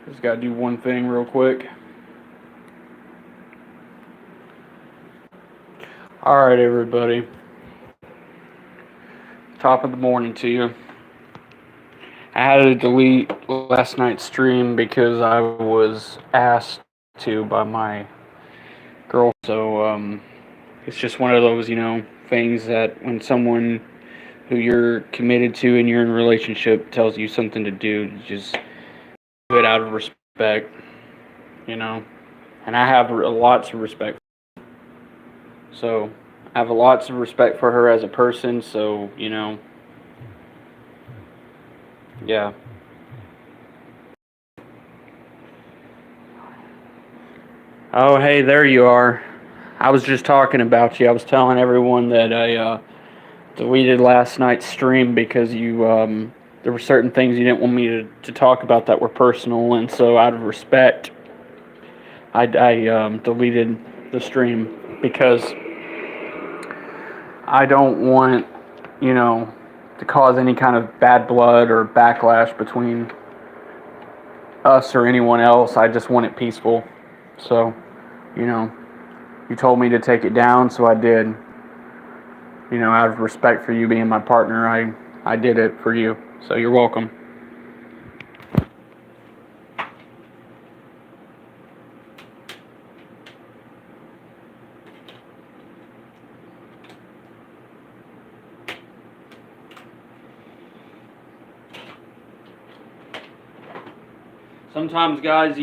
Just gotta do one thing real quick. Alright, everybody. Top of the morning to you. I had to delete last night's stream because I was asked to by my girl. So, it's just one of those, things that when someone who you're committed to and you're in a relationship tells you something to do, just do it out of respect, you know. And I have lots of respect. So, I have lots of respect for her as a person, so, yeah. Oh, hey, there you are. I was just talking about you. I was telling everyone that I deleted last night's stream because there were certain things you didn't want me to talk about that were personal, and so out of respect, I deleted the stream because I don't want, to cause any kind of bad blood or backlash between us or anyone else. I just want it peaceful. So, you know, you told me to take it down, so I did. Out of respect for you being my partner, I did it for you. So you're welcome. Sometimes, guys,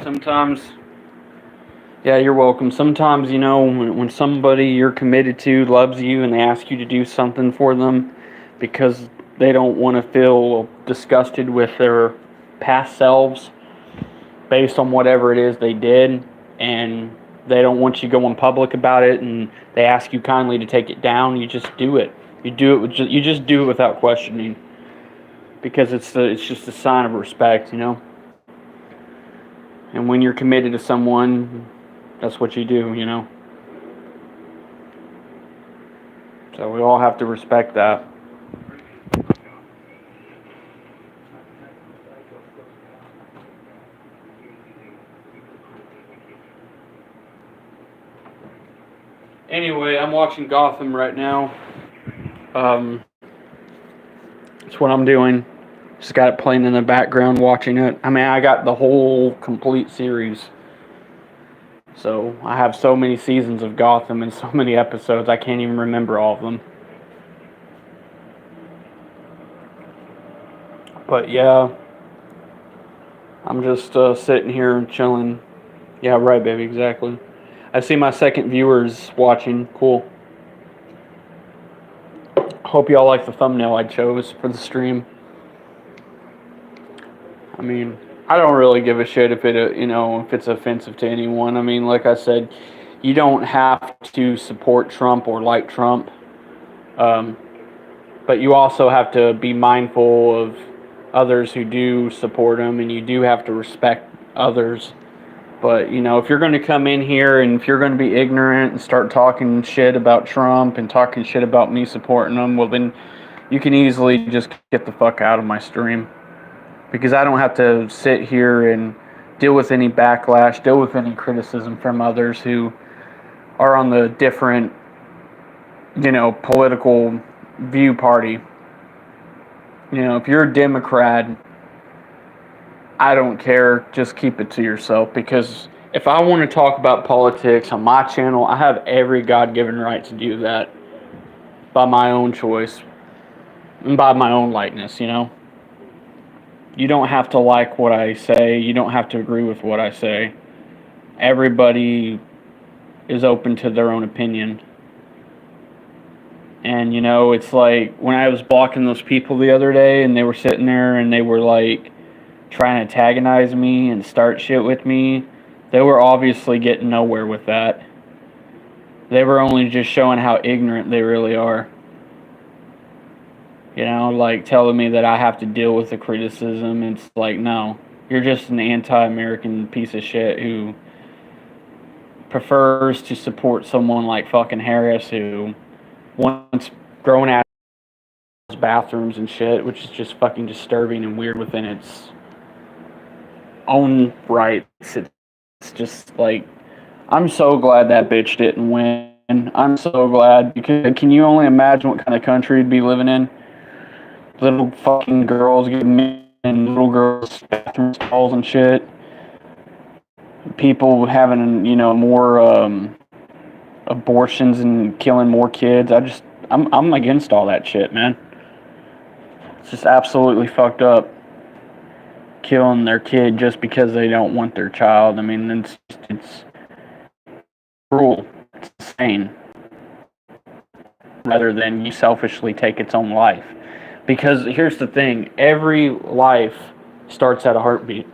sometimes, yeah, you're welcome. Sometimes, when somebody you're committed to loves you and they ask you to do something for them because they don't want to feel disgusted with their past selves based on whatever it is they did, and they don't want you going public about it, and they ask you kindly to take it down, you just do it. You just do it without questioning, because it's just a sign of respect, And when you're committed to someone, that's what you do. So we all have to respect that. Anyway, I'm watching Gotham right now. That's what I'm doing. Just got it playing in the background, watching it. I mean, I got the whole complete series. So I have so many seasons of Gotham and so many episodes, I can't even remember all of them. But yeah, I'm just sitting here and chilling. Yeah, right, baby, exactly. I see my second viewers watching. Cool. Hope y'all like the thumbnail I chose for the stream. I mean, I don't really give a shit if if it's offensive to anyone. I mean, like I said, you don't have to support Trump or like Trump, but you also have to be mindful of others who do support him, and you do have to respect others. But, if you're going to come in here and if you're going to be ignorant and start talking shit about Trump and talking shit about me supporting him, well, then you can easily just get the fuck out of my stream. Because I don't have to sit here and deal with any backlash, deal with any criticism from others who are on the different, political view party. If you're a Democrat, I don't care. Just keep it to yourself, because if I want to talk about politics on my channel, I have every God-given right to do that by my own choice and by my own likeness, You don't have to like what I say. You don't have to agree with what I say. Everybody is open to their own opinion. And, it's like when I was blocking those people the other day and they were sitting there and they were like trying to antagonize me and start shit with me, they were obviously getting nowhere with that. They were only just showing how ignorant they really are. Like telling me that I have to deal with the criticism. It's like, no, you're just an anti-American piece of shit who prefers to support someone like fucking Harris, who wants grown ass bathrooms and shit, which is just fucking disturbing and weird within its own rights. It's just like, I'm so glad that bitch didn't win. I'm so glad, because can you only imagine what kind of country you'd be living in? Little fucking girls getting in little girls' bathroom stalls and shit. People having, more abortions and killing more kids. I'm against all that shit, man. It's just absolutely fucked up. Killing their kid just because they don't want their child. I mean, it's cruel. It's insane. Rather than you selfishly take its own life. Because here's the thing, every life starts at a heartbeat.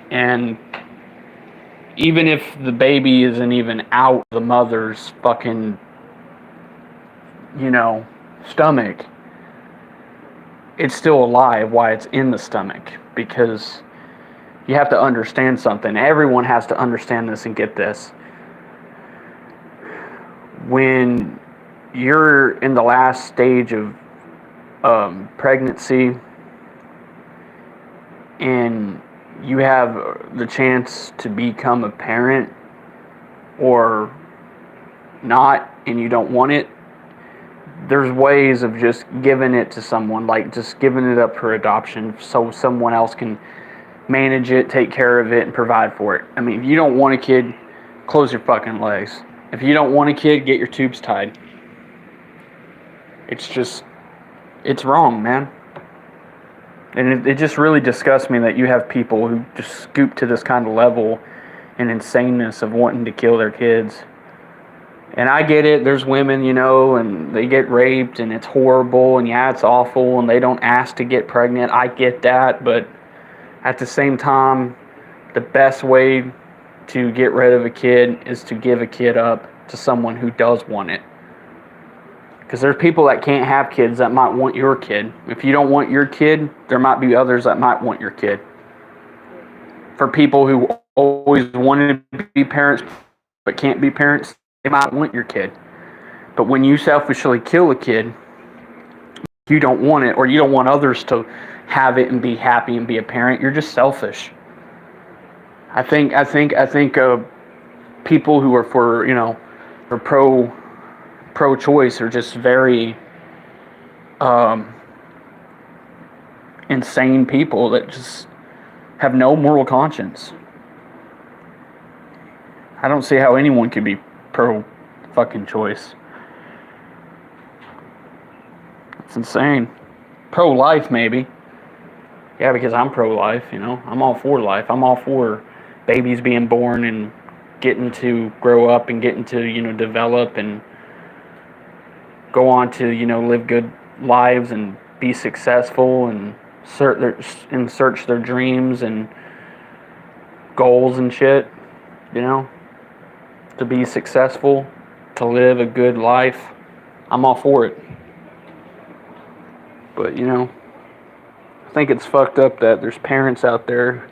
And even if the baby isn't even out the mother's fucking, stomach, it's still alive while it's in the stomach. Because you have to understand something. Everyone has to understand this and get this. When you're in the last stage of pregnancy and you have the chance to become a parent or not, and you don't want it, there's ways of just giving it to someone, like just giving it up for adoption so someone else can manage it, take care of it, and provide for it. I mean, if you don't want a kid, close your fucking legs. If you don't want a kid, get your tubes tied. It's wrong, man. And it just really disgusts me that you have people who just scoop to this kind of level and insaneness of wanting to kill their kids. And I get it, there's women, and they get raped, and it's horrible, and yeah, it's awful, and they don't ask to get pregnant. I get that, but at the same time, the best way to get rid of a kid is to give a kid up to someone who does want it. Because there's people that can't have kids that might want your kid. If you don't want your kid, there might be others that might want your kid. For people who always wanted to be parents but can't be parents, they might want your kid. But when you selfishly kill a kid, you don't want it, or you don't want others to have it and be happy and be a parent. You're just selfish. I think people who are for pro-choice are just very insane people that just have no moral conscience. I don't see how anyone could be pro-fucking choice. It's insane. Pro-life, maybe. Yeah, because I'm pro-life, I'm all for life. I'm all for babies being born and getting to grow up and getting to, develop and go on to, live good lives and be successful and search their dreams and goals and shit, to be successful, to live a good life. I'm all for it. But, I think it's fucked up that there's parents out there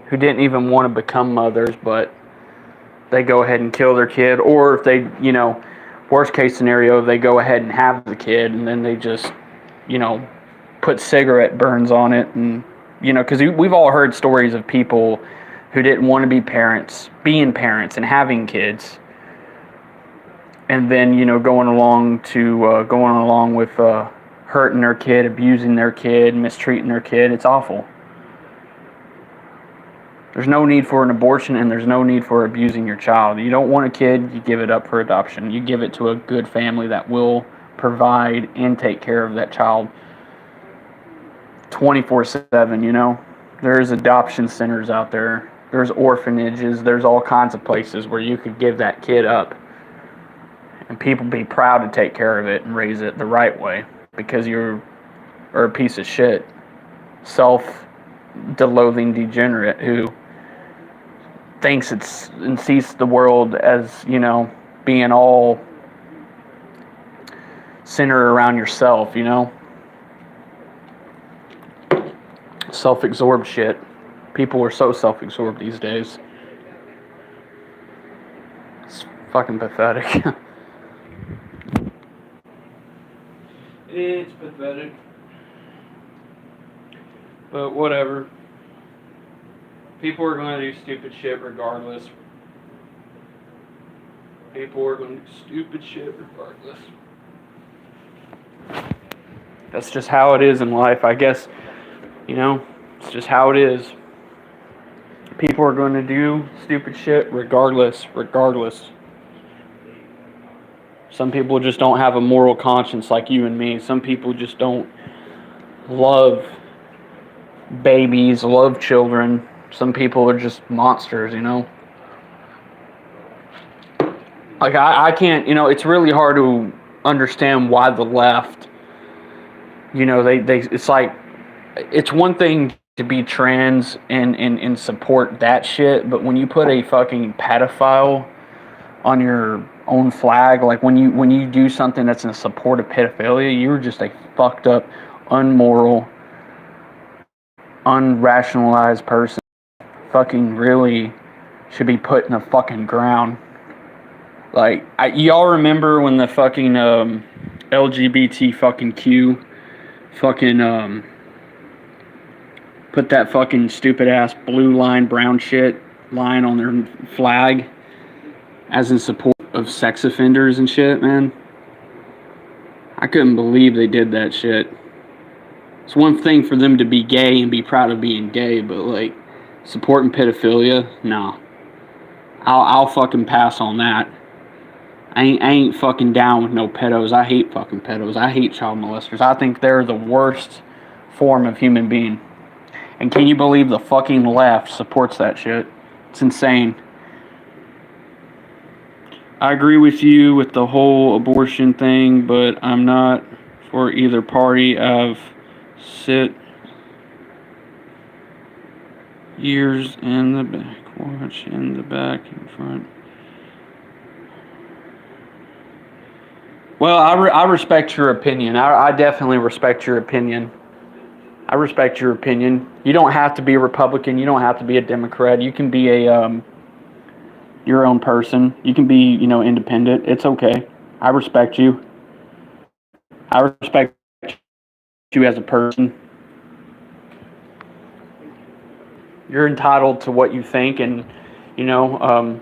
who didn't even want to become mothers, but they go ahead and kill their kid, or if they, worst case scenario, they go ahead and have the kid, and then they just, put cigarette burns on it, and, because we've all heard stories of people who didn't want to be parents, being parents and having kids, and then, going along with hurting their kid, abusing their kid, mistreating their kid. It's awful. There's no need for an abortion, and there's no need for abusing your child. You don't want a kid, you give it up for adoption. You give it to a good family that will provide and take care of that child 24/7, There's adoption centers out there. There's orphanages. There's all kinds of places where you could give that kid up. And people be proud to take care of it and raise it the right way, because you're a piece of shit, self-loathing degenerate who thinks and sees the world as, being all centered around yourself, Self-absorbed shit. People are so self-absorbed these days. It's fucking pathetic. It's pathetic. But whatever. People are going to do stupid shit regardless. People are going to do stupid shit regardless. That's just how it is in life, I guess. You know, it's just how it is. People are going to do stupid shit regardless. Some people just don't have a moral conscience like you and me. Some people just don't love babies, love children. Some people are just monsters, you know? Like, I can't, you know, it's really hard to understand why the left, you know, it's like, it's one thing to be trans and support that shit, but when you put a fucking pedophile on your own flag, like when you do something that's in support of pedophilia, you're just a fucked up, unmoral, unrationalized person. Fucking really should be put in the fucking ground. Like, y'all remember when the fucking LGBT fucking Q fucking put that fucking stupid ass blue line, brown shit line on their flag as in support of sex offenders and shit, man? I couldn't believe they did that shit. It's one thing for them to be gay and be proud of being gay, but like supporting pedophilia, nah. I'll fucking pass on that. I ain't fucking down with no pedos. I hate fucking pedos. I hate child molesters. I think they're the worst form of human being. And can you believe the fucking left supports that shit? It's insane. I agree with you with the whole abortion thing, but I'm not for either party. I've sit years in the back, watch in the back, in front. Well, I respect your opinion. I definitely respect your opinion. I respect your opinion. You don't have to be a Republican. You don't have to be a Democrat. You can be a your own person. You can be, you know, independent. It's okay. I respect you. I respect you as a person. You're entitled to what you think, and you know,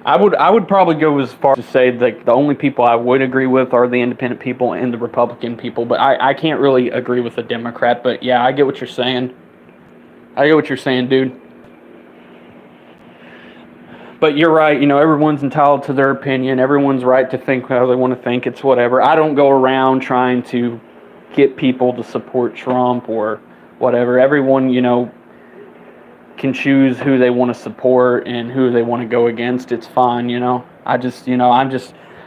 I would probably go as far as to say that the only people I would agree with are the independent people and the Republican people, but I can't really agree with the Democrat. But yeah, I get what you're saying. I get what you're saying, dude. But you're right, you know, everyone's entitled to their opinion. Everyone's right to think how they want to think. It's whatever. I don't go around trying to get people to support Trump or whatever. Everyone, you know, can choose who they want to support and who they want to go against. It's fine, you know.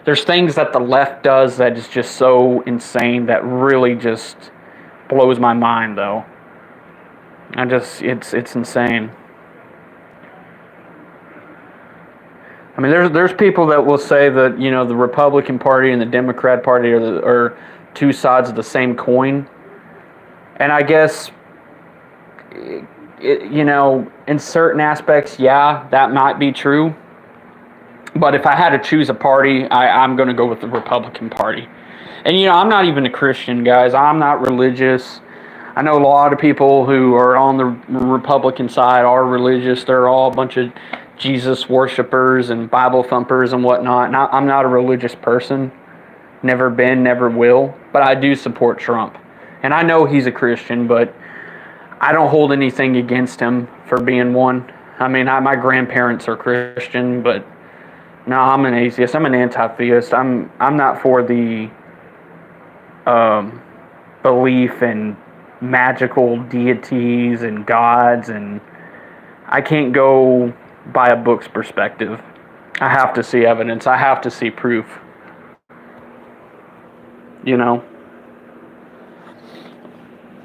There's things that the left does that is just so insane that really just blows my mind, though. It's insane. I mean, there's people that will say that, you know, the Republican Party and the Democrat Party are two sides of the same coin. And I guess, you know, in certain aspects, yeah, that might be true. But if I had to choose a party, I'm going to go with the Republican Party. And, you know, I'm not even a Christian, guys. I'm not religious. I know a lot of people who are on the Republican side are religious. They're all a bunch of Jesus worshipers and Bible thumpers and whatnot. And I'm not a religious person. Never been, never will. But I do support Trump. And I know he's a Christian, but I don't hold anything against him for being one. I mean, my grandparents are Christian, but no, I'm an atheist. I'm an anti-theist. I'm not for the belief in magical deities and gods, and I can't go by a book's perspective. I have to see evidence. I have to see proof. You know?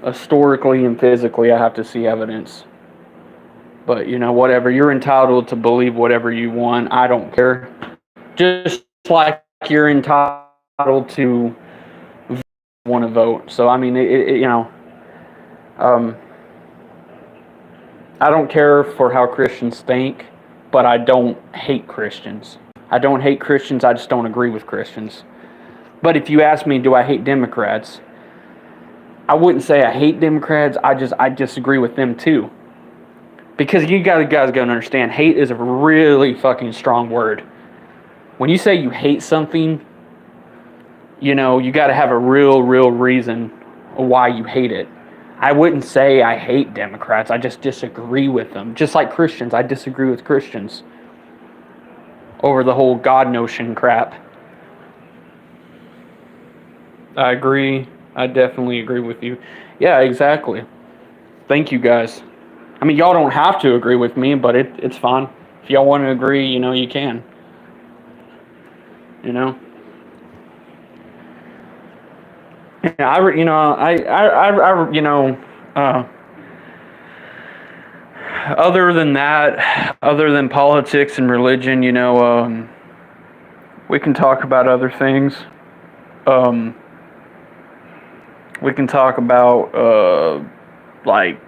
Historically and physically, I have to see evidence. But, you know, whatever. You're entitled to believe whatever you want. I don't care. Just like you're entitled to want to vote. So, I mean, you know, I don't care for how Christians think, but I don't hate Christians. I don't hate Christians, I just don't agree with Christians. But if you ask me, do I hate Democrats? I wouldn't say I hate Democrats, I disagree with them too. Because you guys got to understand, hate is a really fucking strong word. When you say you hate something, you got to have a real reason why you hate it. I wouldn't say I hate Democrats. I just disagree with them. Just like Christians, I disagree with Christians over the whole God notion crap. I agree. I definitely agree with you. Yeah, exactly. Thank you, guys. I mean, y'all don't have to agree with me, but it's fine. If y'all want to agree, you can. Yeah, other than that, other than politics and religion, we can talk about other things. We can talk about, like,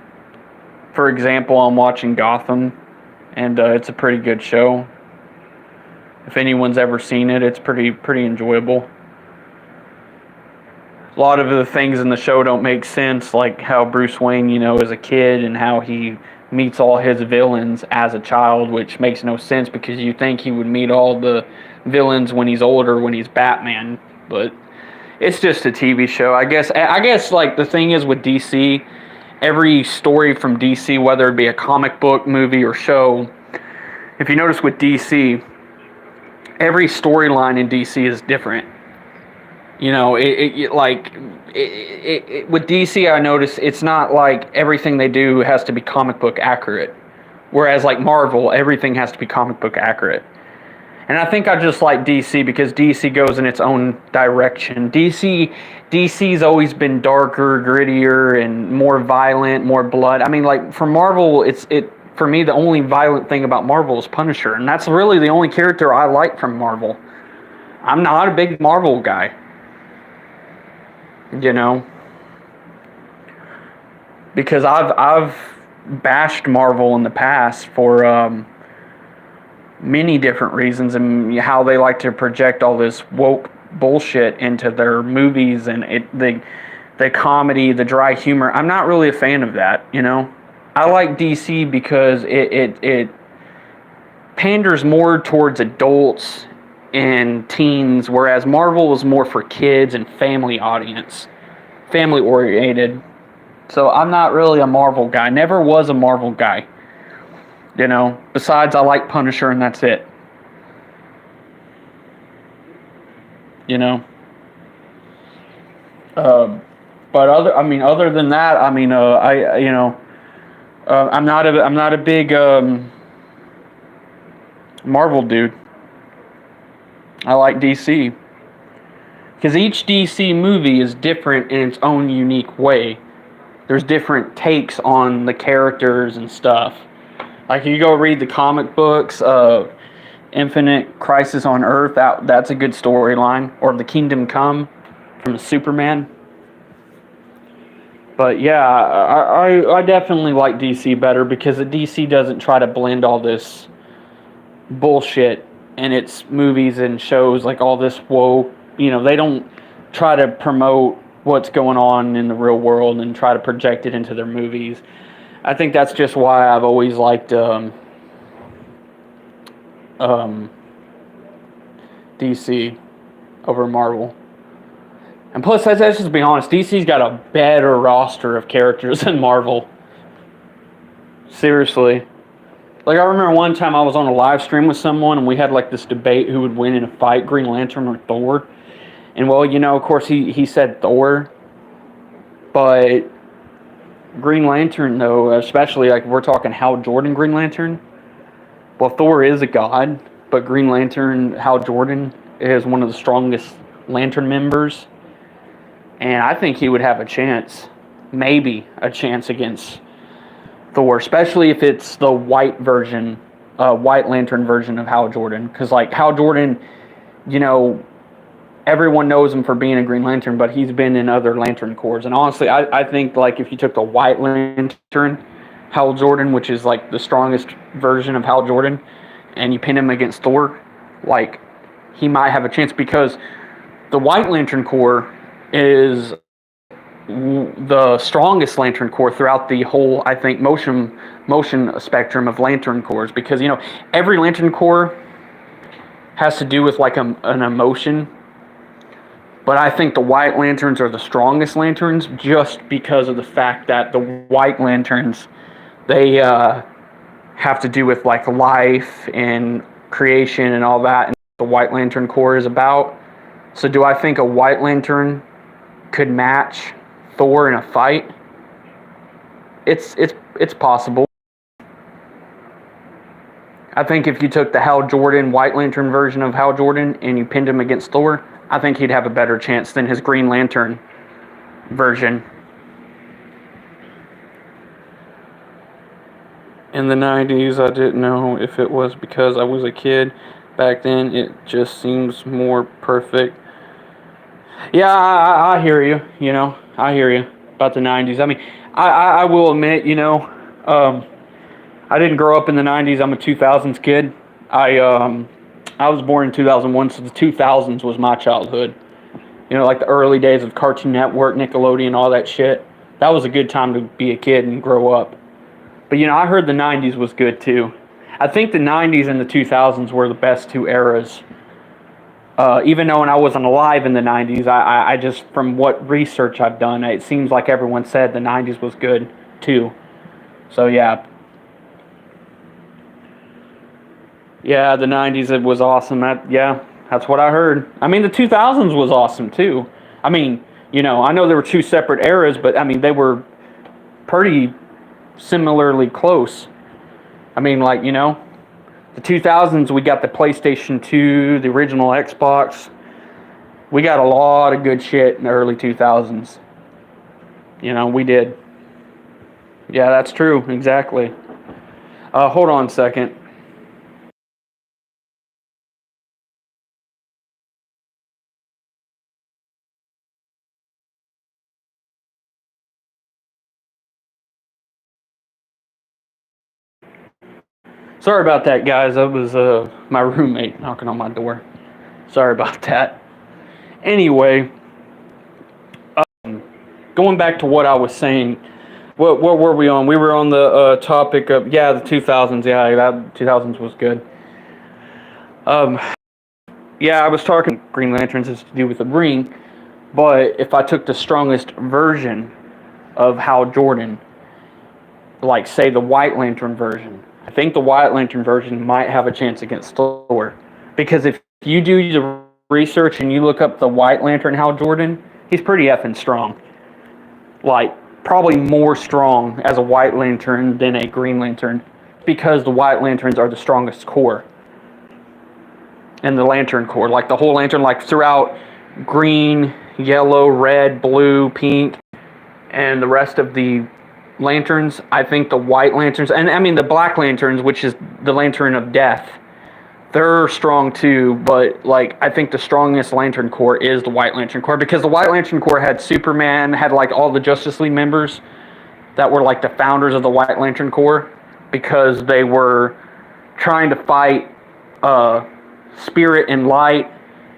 for example, I'm watching Gotham, and it's a pretty good show. If anyone's ever seen it, it's pretty enjoyable. A lot of the things in the show don't make sense, like how Bruce Wayne, is a kid and how he meets all his villains as a child, which makes no sense because you think he would meet all the villains when he's older, when he's Batman, but it's just a TV show. I guess like the thing is with DC, every story from DC, whether it be a comic book, movie, or show, if you notice with DC, every storyline in DC is different. With DC, I notice it's not like everything they do has to be comic book accurate. Whereas like Marvel, everything has to be comic book accurate. And I think I just like DC because DC goes in its own direction. DC's always been darker, grittier, and more violent, more blood. I mean, like for Marvel, for me, the only violent thing about Marvel is Punisher, and that's really the only character I like from Marvel. I'm not a big Marvel guy. Because I've bashed Marvel in the past for many different reasons, and how they like to project all this woke bullshit into their movies, and the comedy, the dry humor. I'm not really a fan of that. I like DC because it panders more towards adults and teens, whereas Marvel is more for kids and family audience, family oriented. So I'm not really a Marvel guy. Never was a Marvel guy. Besides I like Punisher and that's it. But other than that, I'm not a big Marvel dude. I like DC. Because each DC movie is different in its own unique way. There's different takes on the characters and stuff. Like, you go read the comic books, Infinite Crisis on Earth, that's a good storyline. Or The Kingdom Come from Superman. But yeah, I definitely like DC better because the DC doesn't try to blend all this bullshit in its movies and shows, like all this woke. They don't try to promote what's going on in the real world and try to project it into their movies. I think that's just why I've always liked DC over Marvel. And plus, let's just be honest, DC's got a better roster of characters than Marvel. Seriously. Like, I remember one time I was on a live stream with someone, and we had, like, this debate who would win in a fight, Green Lantern or Thor. And, well, of course, he said Thor. But Green Lantern, though, especially, like, we're talking Hal Jordan Green Lantern. Well, Thor is a god, but Green Lantern, Hal Jordan, is one of the strongest Lantern members. And I think he would have a chance, maybe a chance against Thor, especially if it's the white version, White Lantern version of Hal Jordan. Because, like, Hal Jordan, everyone knows him for being a Green Lantern, but he's been in other Lantern Corps. And honestly, I think, like, if you took the White Lantern, Hal Jordan, which is, like, the strongest version of Hal Jordan, and you pin him against Thor, like, he might have a chance because the White Lantern Corps is the strongest Lantern Corps throughout the whole, I think, motion spectrum of Lantern Corps, because every Lantern Corps has to do with like an emotion. But I think the White Lanterns are the strongest Lanterns, just because of the fact that the White Lanterns, they have to do with like life and creation and all that, and the White Lantern Corps is about. So do I think a White Lantern could match Thor in a fight? It's possible. I think if you took the Hal Jordan White Lantern version of Hal Jordan and you pinned him against Thor, I think he'd have a better chance than his Green Lantern version. In the 90s, I didn't know if it was because I was a kid. Back then, it just seems more perfect. Yeah, I hear you. I hear you about the 90s. I mean, I will admit, I didn't grow up in the 90s. I'm a 2000s kid. I was born in 2001, so the 2000s was my childhood. Like the early days of Cartoon Network, Nickelodeon, all that shit. That was a good time to be a kid and grow up. But, I heard the 90s was good, too. I think the 90s and the 2000s were the best two eras. Even though I wasn't alive in the 90s, I just, from what research I've done, it seems like everyone said the 90s was good, too. So, yeah. Yeah, the 90s, it was awesome. That's what I heard. I mean, the 2000s was awesome, too. I mean, I know there were two separate eras, but, I mean, they were pretty similarly close. I mean, like, the 2000s, we got the PlayStation 2, the original Xbox. We got a lot of good shit in the early 2000s. We did. Yeah, that's true. Exactly. Hold on a second. Sorry about that, guys. That was my roommate knocking on my door. Sorry about that. Anyway, going back to what I was saying, what were we on? We were on the topic of, the 2000s. Yeah, that 2000s was good. I was talking Green Lanterns has to do with the ring, but if I took the strongest version of Hal Jordan, like say the White Lantern version, I think the White Lantern version might have a chance against Thor. Because if you do the research and you look up the White Lantern Hal Jordan, he's pretty effing strong. Like, probably more strong as a White Lantern than a Green Lantern. Because the White Lanterns are the strongest core. And the Lantern Corps. Like, the whole Lantern, like, throughout green, yellow, red, blue, pink, and the rest of the Lanterns, I think the White Lanterns, and I mean the Black Lanterns, which is the Lantern of Death, they're strong too, but like I think the strongest Lantern Corps is the White Lantern Corps, because the White Lantern Corps had Superman, had like all the Justice League members that were like the founders of the White Lantern Corps, because they were trying to fight spirit and light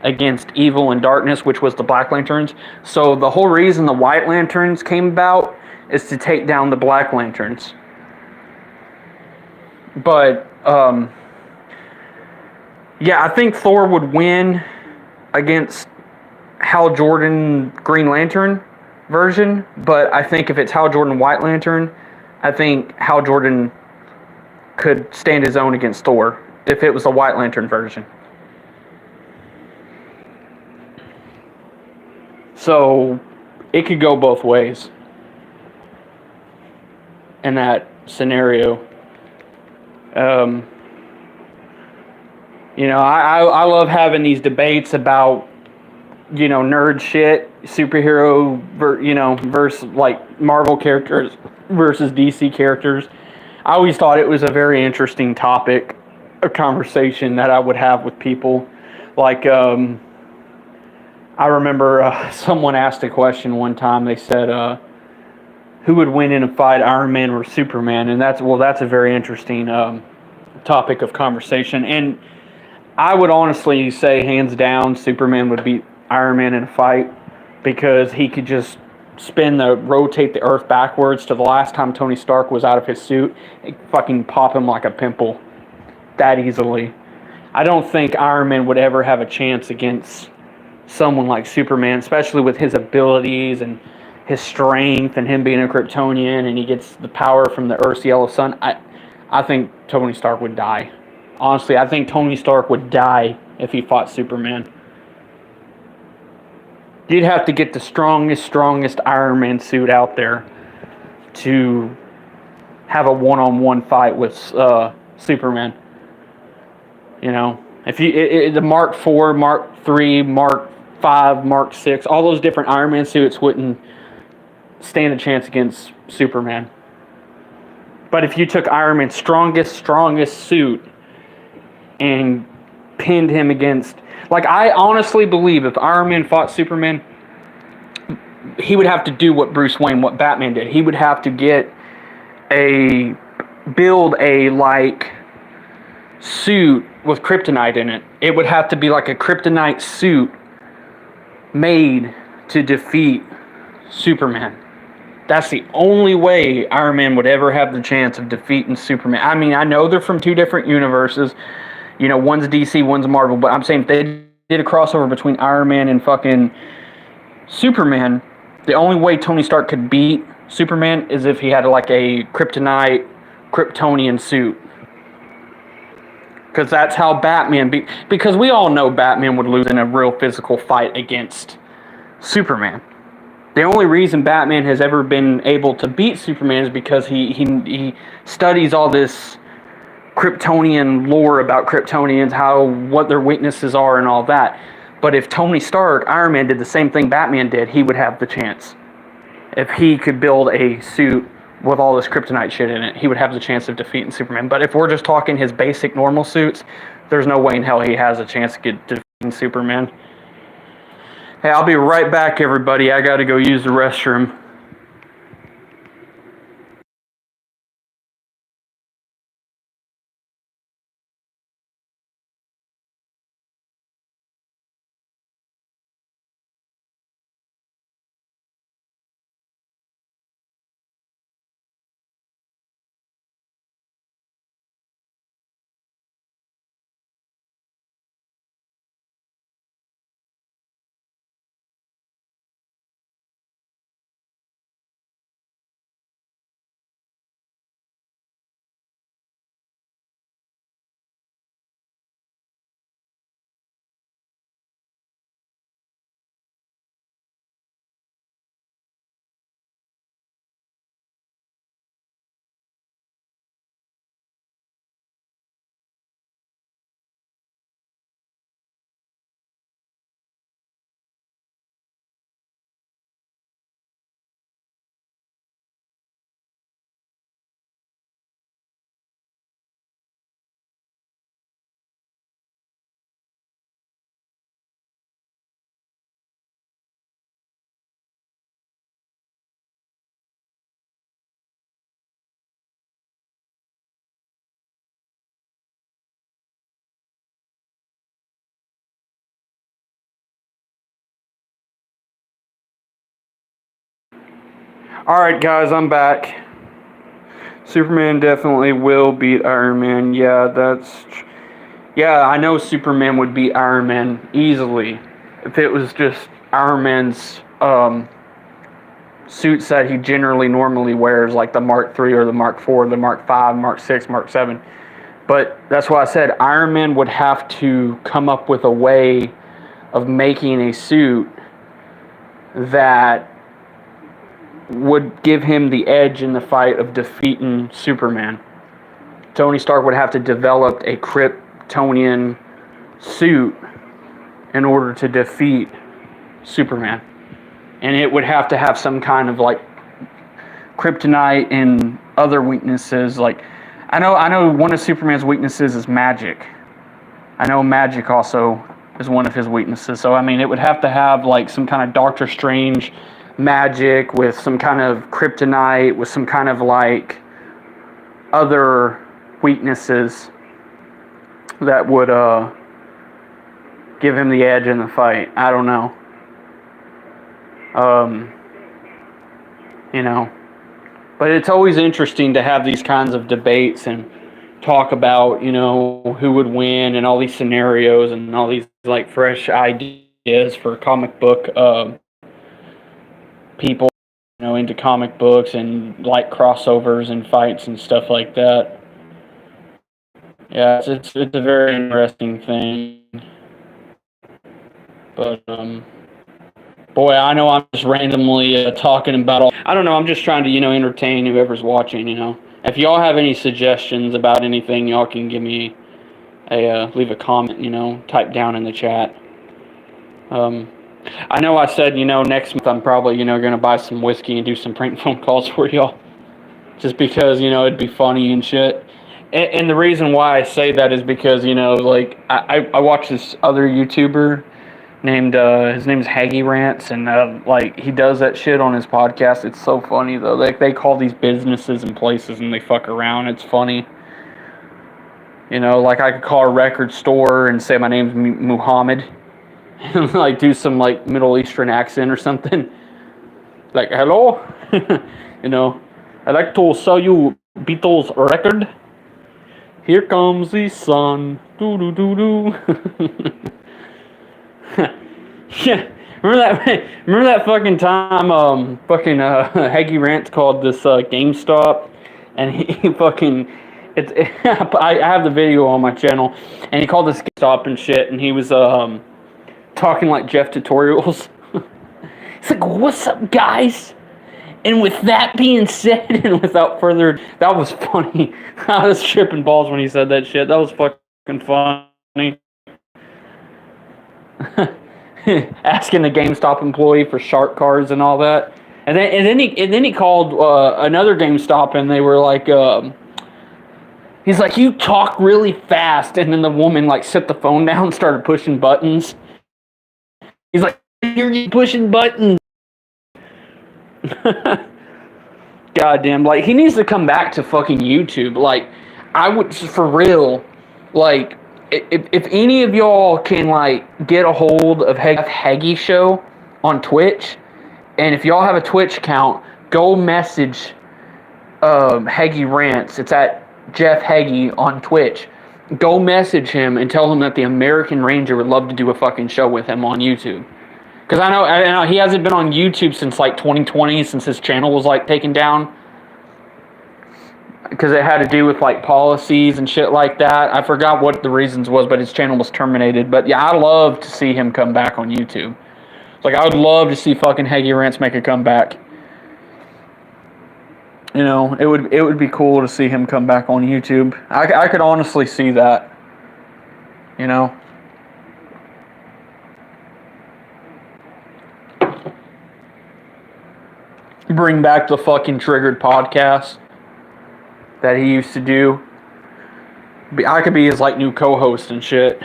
against evil and darkness, which was the Black Lanterns. So the whole reason the White Lanterns came about is to take down the Black Lanterns. But, I think Thor would win against Hal Jordan Green Lantern version, but I think if it's Hal Jordan White Lantern, I think Hal Jordan could stand his own against Thor if it was the White Lantern version. So, it could go both ways in that scenario. I love having these debates about, nerd shit, superhero, versus like Marvel characters versus DC characters. I always thought it was a very interesting topic of conversation that I would have with people. Like, I remember someone asked a question one time. They said, who would win in a fight, Iron Man or Superman? And that's a very interesting topic of conversation. And I would honestly say, hands down, Superman would beat Iron Man in a fight, because he could just rotate the Earth backwards to the last time Tony Stark was out of his suit, and fucking pop him like a pimple that easily. I don't think Iron Man would ever have a chance against someone like Superman, especially with his abilities and his strength and him being a Kryptonian, and he gets the power from the Earth's yellow sun. I think Tony Stark would die. Honestly, I think Tony Stark would die if he fought Superman. You'd have to get the strongest Iron Man suit out there to have a one-on-one fight with Superman. You know, if the Mark IV, Mark III, Mark V, Mark VI, all those different Iron Man suits wouldn't stand a chance against Superman. But if you took Iron Man's strongest suit and pinned him against... Like, I honestly believe if Iron Man fought Superman, he would have to do what Batman did. He would have to build a, like, suit with kryptonite in it. It would have to be like a kryptonite suit made to defeat Superman. That's the only way Iron Man would ever have the chance of defeating Superman. I mean, I know they're from two different universes. You know, one's DC, one's Marvel. But I'm saying if they did a crossover between Iron Man and fucking Superman, the only way Tony Stark could beat Superman is if he had like a Kryptonian suit. Because that's how Batman beat... Because we all know Batman would lose in a real physical fight against Superman. The only reason Batman has ever been able to beat Superman is because he studies all this Kryptonian lore about Kryptonians, what their weaknesses are and all that. But if Tony Stark, Iron Man, did the same thing Batman did, he would have the chance. If he could build a suit with all this kryptonite shit in it, he would have the chance of defeating Superman. But if we're just talking his basic normal suits, there's no way in hell he has a chance of defeating Superman. Hey, I'll be right back, everybody. I gotta go use the restroom. Alright, guys, I'm back. Superman definitely will beat Iron Man. Yeah, I know Superman would beat Iron Man easily if it was just Iron Man's suits that he normally wears, like the Mark III or the Mark IV, the Mark V, Mark VI, Mark VII. But that's why I said Iron Man would have to come up with a way of making a suit that would give him the edge in the fight of defeating Superman. Tony Stark would have to develop a Kryptonian suit in order to defeat Superman. And it would have to have some kind of like kryptonite and other weaknesses. Like I know one of Superman's weaknesses is magic. I know magic also is one of his weaknesses. So I mean it would have to have like some kind of Doctor Strange magic with some kind of kryptonite, with some kind of like other weaknesses that would give him the edge in the fight. I don't know. you know. But it's always interesting to have these kinds of debates and talk about, you know, who would win and all these scenarios and all these like fresh ideas for comic book people, you know, into comic books and like crossovers and fights and stuff like that. Yeah, it's a very interesting thing. But boy, I know I'm just randomly talking about all. I don't know. I'm just trying to, you know, entertain whoever's watching. You know, if y'all have any suggestions about anything, y'all can give me leave a comment. You know, type down in the chat. I know I said, you know, next month I'm probably, you know, gonna buy some whiskey and do some prank phone calls for y'all, just because, you know, it'd be funny and shit. And the reason why I say that is because, you know, like I watch this other YouTuber named his name's Haggy Rants, and like he does that shit on his podcast. It's so funny though. Like they call these businesses and places and they fuck around. It's funny. You know, like I could call a record store and say my name's Muhammad, and like do some like Middle Eastern accent or something. Like hello, you know, I'd like to sell you Beatles record. Here comes the sun. Doo doo doo doo. Yeah, remember that fucking time, Haggy Rants called this GameStop, and he fucking, I have the video on my channel, and he called this GameStop and shit, and he was talking like Jeff Tutorials. He's like, "What's up, guys?" And with that being said, and without further, that was funny. I was tripping balls when he said that shit. That was fucking funny. Asking the GameStop employee for shark cards and all that, and then he called another GameStop, and they were like, he's like, "You talk really fast," and then the woman like set the phone down and started pushing buttons. He's like, "You're pushing buttons." Goddamn, like he needs to come back to fucking YouTube. Like I would, for real, like. If any of y'all can like get a hold of Haggy Show on Twitch, and if y'all have a Twitch account, go message Haggy Rants. It's at Jeff Haggy on Twitch. Go message him and tell him that the American Ranger would love to do a fucking show with him on YouTube. Because I know he hasn't been on YouTube since like 2020, since his channel was like taken down. Because it had to do with like policies and shit like that. I forgot what the reasons was, but his channel was terminated. But yeah, I love to see him come back on YouTube. Like I would love to see fucking Haggy Rants make a comeback. You know, it would be cool to see him come back on YouTube. I could honestly see that. You know. Bring back the fucking Triggered podcast that he used to do. I could be his like new co-host and shit.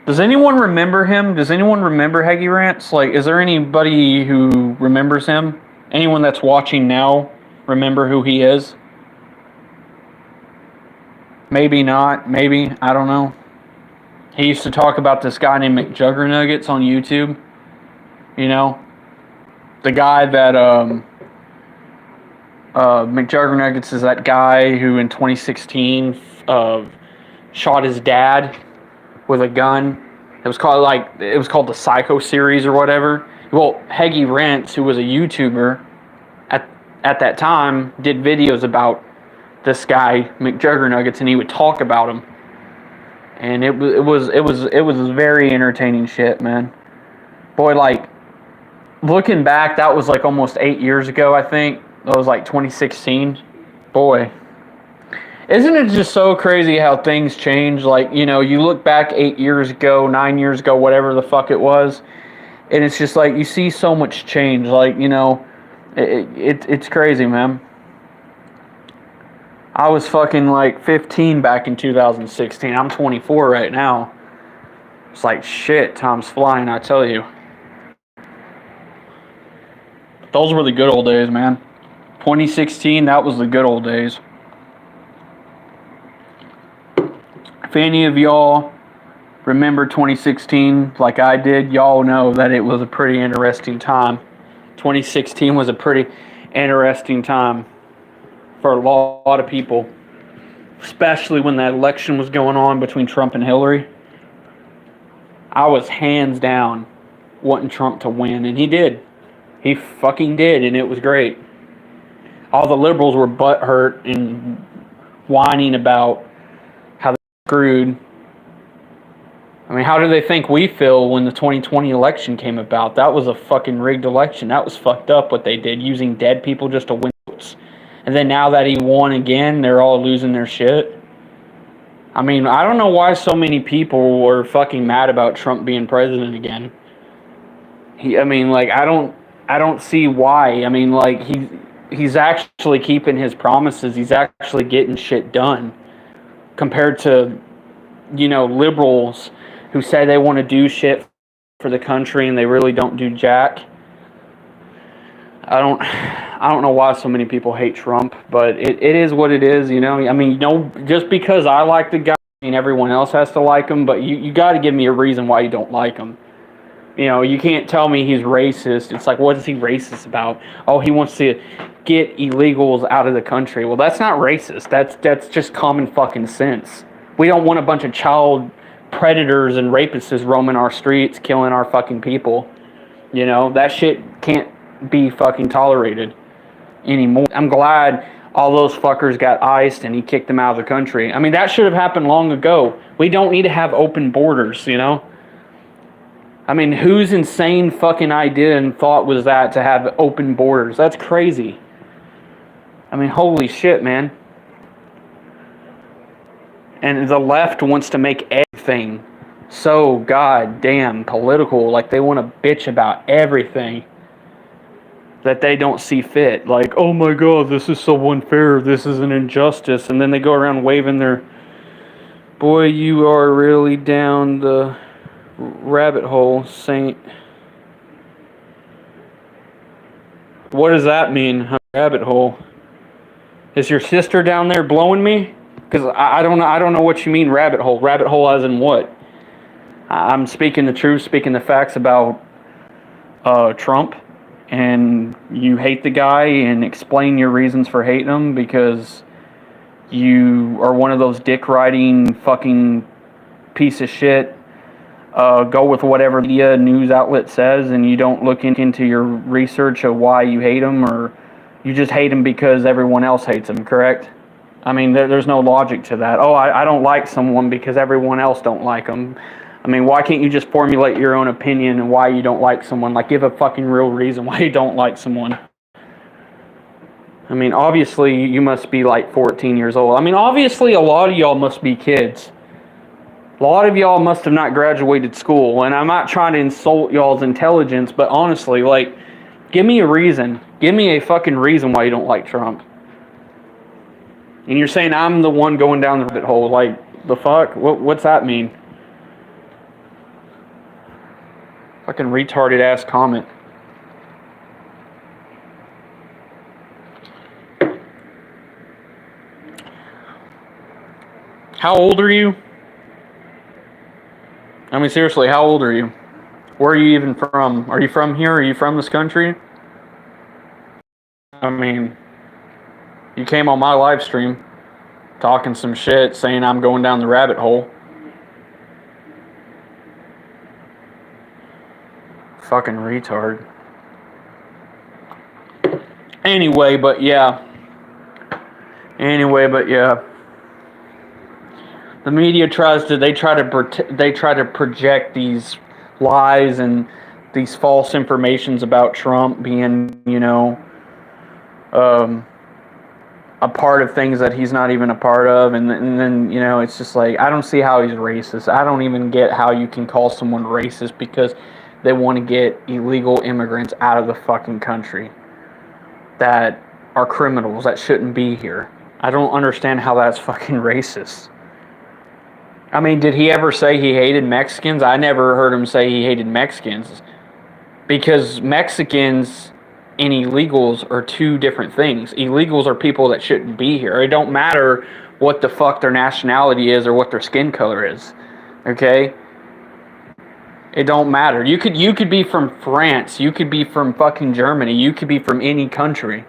Does anyone remember him? Does anyone remember Haggy Rants? Like, is there anybody who remembers him? Anyone that's watching now remember who he is? Maybe not. Maybe. I don't know. He used to talk about this guy named McJuggernuggets on YouTube. You know? The guy that, McJuggernuggets is that guy who in 2016 shot his dad with a gun. It was called the Psycho series or whatever. Well, Haggy Rants, who was a YouTuber at that time, did videos about this guy McJuggernuggets, and he would talk about him. And it was very entertaining shit, man. Boy, like looking back, that was like almost 8 years ago, I think. That was like 2016. Boy. Isn't it just so crazy how things change? Like, you know, you look back 8 years ago, 9 years ago, whatever the fuck it was, and it's just like you see so much change. Like, you know, it's crazy, man. I was fucking like 15 back in 2016. I'm 24 right now. It's like shit, time's flying, I tell you. Those were the good old days, man. 2016, that was the good old days. If any of y'all remember 2016 like I did, y'all know that it was a pretty interesting time. 2016 was a pretty interesting time for a lot of people, especially when that election was going on between Trump and Hillary. I was hands down wanting Trump to win, and he did. He fucking did, and it was great. All the liberals were butthurt and whining about how they screwed. I mean, how do they think we feel when the 2020 election came about? That was a fucking rigged election. That was fucked up what they did, using dead people just to win votes. And then now that he won again, they're all losing their shit. I mean, I don't know why so many people were fucking mad about Trump being president again. I don't see why. I mean, like, he's actually keeping his promises. He's actually getting shit done. Compared to, liberals who say they want to do shit for the country and they really don't do jack. I don't know why so many people hate Trump, but it is what it is, I mean, just because I like the guy, I mean, everyone else has to like him, but you got to give me a reason why you don't like him. You can't tell me he's racist. It's like, what is he racist about? Oh, he wants to get illegals out of the country. Well, that's not racist. That's just common fucking sense. We don't want a bunch of child predators and rapists roaming our streets, killing our fucking people. That shit can't be fucking tolerated anymore. I'm glad all those fuckers got iced and he kicked them out of the country. I mean, that should have happened long ago. We don't need to have open borders, I mean, whose insane fucking idea and thought was that to have open borders? That's crazy. I mean, holy shit, man. And the left wants to make everything so goddamn political. Like, they want to bitch about everything that they don't see fit. Like, oh my god, this is so unfair. This is an injustice. And then they go around waving their, boy, you are really down the rabbit hole, Saint. What does that mean, rabbit hole? Is your sister down there blowing me? Because I don't know what you mean, rabbit hole. Rabbit hole as in what? I'm speaking the truth, speaking the facts about Trump, and you hate the guy, and explain your reasons for hating him, because you are one of those dick-riding fucking piece of shit. Go with whatever media news outlet says, and you don't look into your research of why you hate him, or you just hate him because everyone else hates him, correct? I mean, there's no logic to that. Oh, I don't like someone because everyone else don't like them. I mean, why can't you just formulate your own opinion and why you don't like someone? Like, give a fucking real reason why you don't like someone. I mean, obviously, you must be like 14 years old. I mean, obviously, a lot of y'all must be kids. A lot of y'all must have not graduated school. And I'm not trying to insult y'all's intelligence, but honestly, like, give me a reason. Give me a fucking reason why you don't like Trump. And you're saying I'm the one going down the rabbit hole. Like, the fuck? What's that mean? Fucking retarded ass comment. How old are you? I mean, seriously, how old are you? Where are you even from? Are you from here? Are you from this country? I mean, you came on my live stream talking some shit, saying I'm going down the rabbit hole. Fucking retard. Anyway, but yeah. The media try to project these lies and these false informations about Trump being, a part of things that he's not even a part of, and then it's just like, I don't see how he's racist. I don't even get how you can call someone racist because they want to get illegal immigrants out of the fucking country that are criminals that shouldn't be here. I don't understand how that's fucking racist. I mean, did he ever say he hated Mexicans? I never heard him say he hated Mexicans, because Mexicans and illegals are two different things. Illegals are people that shouldn't be here. It don't matter what the fuck their nationality is or what their skin color is. Okay? It don't matter. You could be from France. You could be from fucking Germany. You could be from any country.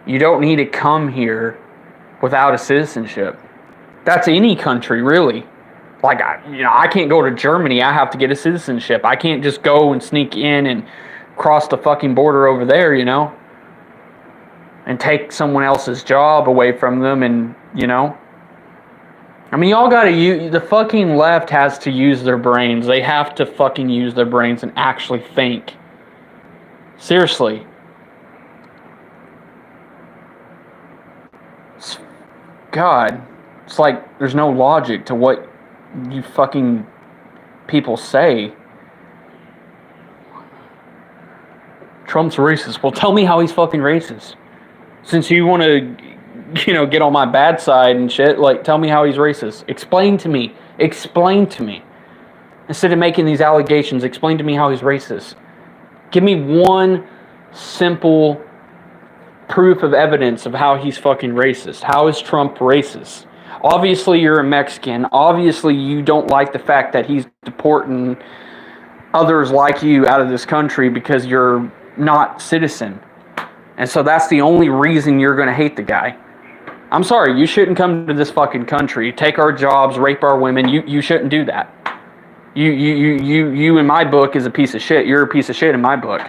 You don't need to come here without a citizenship. That's any country, really. Like, I can't go to Germany. I have to get a citizenship. I can't just go and sneak in and cross the fucking border over there, and take someone else's job away from them, and, I mean, y'all gotta use, the fucking left has to use their brains. They have to fucking use their brains and actually think. Seriously. God, it's like there's no logic to what you fucking people say. Trump's racist. Well, tell me how he's fucking racist. Since you want to, get on my bad side and shit, like, tell me how he's racist. Explain to me. Explain to me. Instead of making these allegations, explain to me how he's racist. Give me one simple proof of evidence of how he's fucking racist. How is Trump racist? Obviously, you're a Mexican. Obviously, you don't like the fact that he's deporting others like you out of this country because you're not citizen. And so that's the only reason you're going to hate the guy. I'm sorry, you shouldn't come to this fucking country, take our jobs, rape our women. You shouldn't do that. You in my book is a piece of shit. You're a piece of shit in my book.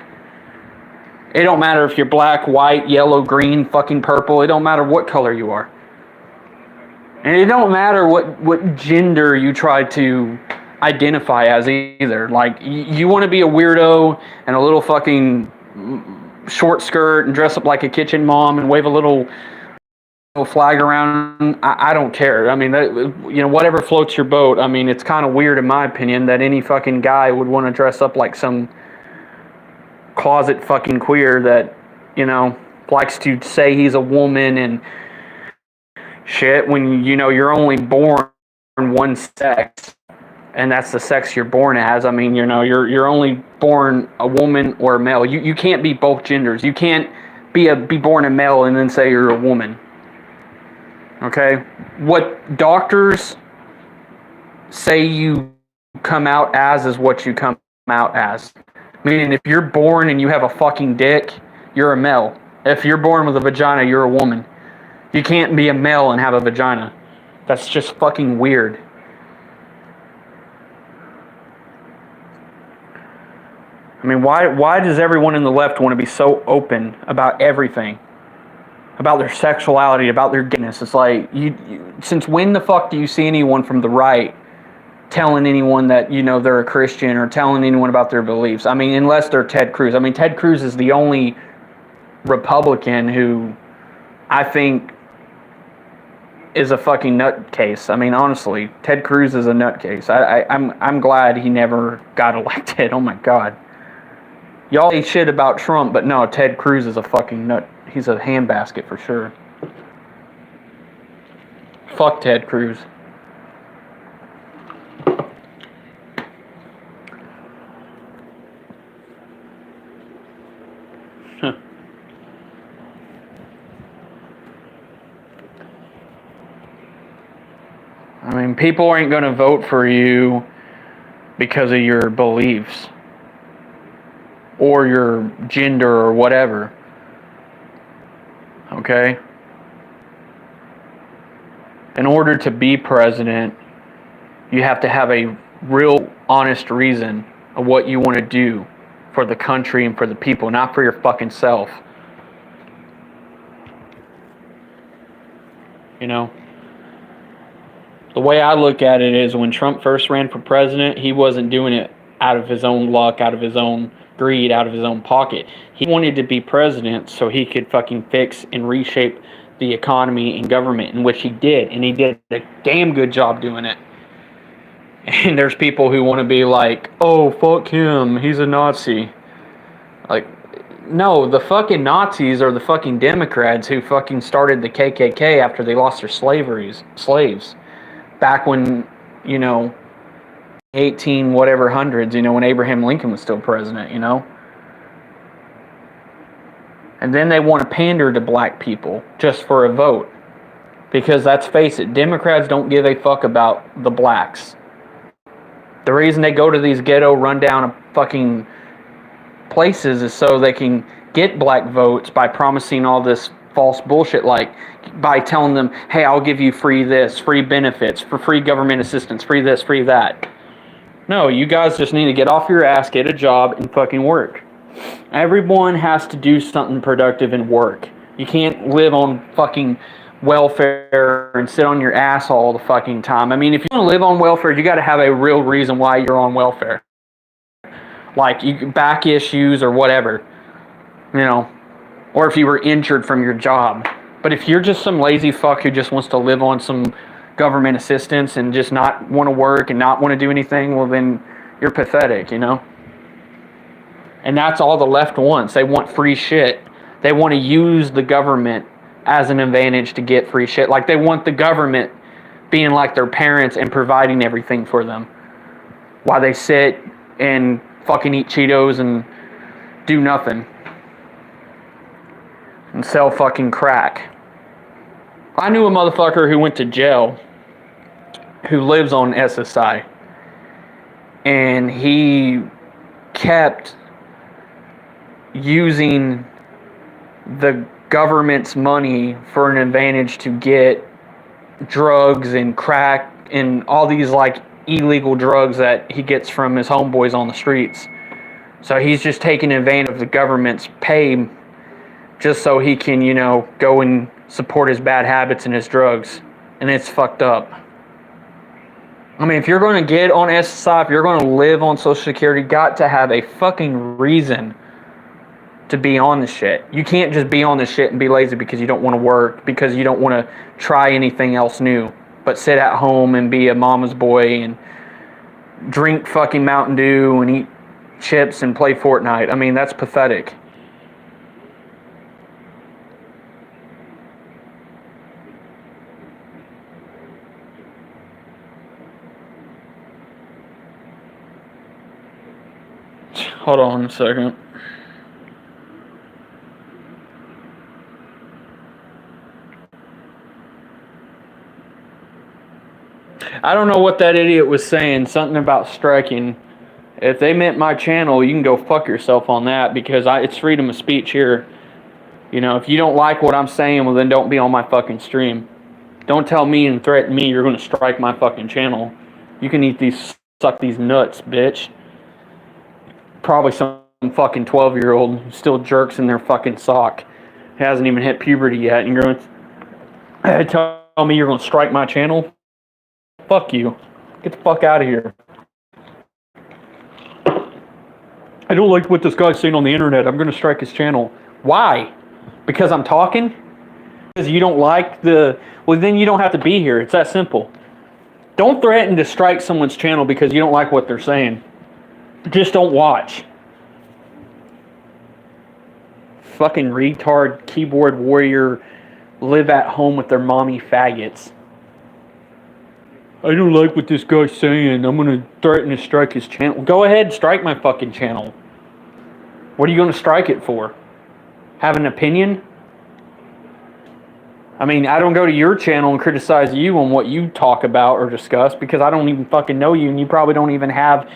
It don't matter if you're black, white, yellow, green, fucking purple. It don't matter what color you are. And it don't matter what gender you try to identify as either. Like, you want to be a weirdo and a little fucking short skirt and dress up like a kitchen mom and wave a little flag around. I don't care. I mean, whatever floats your boat. I mean, it's kind of weird in my opinion that any fucking guy would want to dress up like some closet fucking queer that, likes to say he's a woman and shit when, you're only born one sex, and that's the sex you're born as. I mean, you're only born a woman or a male. You can't be both genders. You can't be born a male and then say you're a woman. Okay? What doctors say you come out as is what you come out as. Meaning, if you're born and you have a fucking dick, you're a male. If you're born with a vagina, you're a woman. You can't be a male and have a vagina. That's just fucking weird. I mean, why does everyone in the left want to be so open about everything? About their sexuality, about their gayness? It's like, since when the fuck do you see anyone from the right telling anyone that, they're a Christian or telling anyone about their beliefs? I mean, unless they're Ted Cruz. I mean, Ted Cruz is the only Republican who I think is a fucking nutcase. I mean, honestly, Ted Cruz is a nutcase. I'm glad he never got elected. Oh my God. Y'all say shit about Trump, but no, Ted Cruz is a fucking nut. He's a handbasket for sure. Fuck Ted Cruz. I mean, people ain't going to vote for you because of your beliefs or your gender or whatever. Okay? In order to be president, you have to have a real honest reason of what you want to do for the country and for the people, not for your fucking self. The way I look at it is when Trump first ran for president, he wasn't doing it out of his own luck, out of his own greed, out of his own pocket. He wanted to be president so he could fucking fix and reshape the economy and government, in which he did. And he did a damn good job doing it. And there's people who want to be like, oh, fuck him, he's a Nazi. Like, no, the fucking Nazis are the fucking Democrats who fucking started the KKK after they lost their slaves. Back when, 18 whatever hundreds, when Abraham Lincoln was still president, And then they want to pander to black people just for a vote. Because let's face it, Democrats don't give a fuck about the blacks. The reason they go to these ghetto rundown fucking places is so they can get black votes by promising all this false bullshit, like by telling them, hey, I'll give you free this, free benefits, for free government assistance, free this, free that. No, you guys just need to get off your ass, get a job, and fucking work. Everyone has to do something productive and work. You can't live on fucking welfare and sit on your ass all the fucking time. I mean, if you want to live on welfare, you got to have a real reason why you're on welfare. Like back issues or whatever, you know, or if you were injured from your job. But if you're just some lazy fuck who just wants to live on some government assistance and just not want to work and not want to do anything, well then you're pathetic, you know? And that's all the left wants. They want free shit. They want to use the government as an advantage to get free shit. Like they want the government being like their parents and providing everything for them while they sit and fucking eat Cheetos and do nothing and sell fucking crack. I knew a motherfucker who went to jail who lives on SSI, and he kept using the government's money for an advantage to get drugs and crack and all these like illegal drugs that he gets from his homeboys on the streets. So he's just taking advantage of the government's pay just so he can, you know, go and support his bad habits and his drugs. And it's fucked up. I mean, if you're going to get on SSI, if you're going to live on Social Security, you got to have a fucking reason to be on the shit. You can't just be on the shit and be lazy because you don't want to work, because you don't want to try anything else new, but sit at home and be a mama's boy and drink fucking Mountain Dew and eat chips and play Fortnite. I mean, that's pathetic. Hold on a second. I don't know what that idiot was saying, something about striking. If they meant my channel, you can go fuck yourself on that, because it's freedom of speech here. You know, if you don't like what I'm saying, well then don't be on my fucking stream. Don't tell me and threaten me you're going to strike my fucking channel. You can suck these nuts, bitch. Probably some fucking 12-year-old who still jerks in their fucking sock. Hasn't even hit puberty yet, and you're going to tell me you're going to strike my channel? Fuck you. Get the fuck out of here. I don't like what this guy's saying on the internet. I'm going to strike his channel. Why? Because I'm talking? Because you don't like the... Well, then you don't have to be here. It's that simple. Don't threaten to strike someone's channel because you don't like what they're saying. Just don't watch. Fucking retard keyboard warrior live at home with their mommy faggots. I don't like what this guy's saying. I'm going to threaten to strike his channel. Go ahead, strike my fucking channel. What are you going to strike it for? Have an opinion? I mean, I don't go to your channel and criticize you on what you talk about or discuss because I don't even fucking know you, and you probably don't even have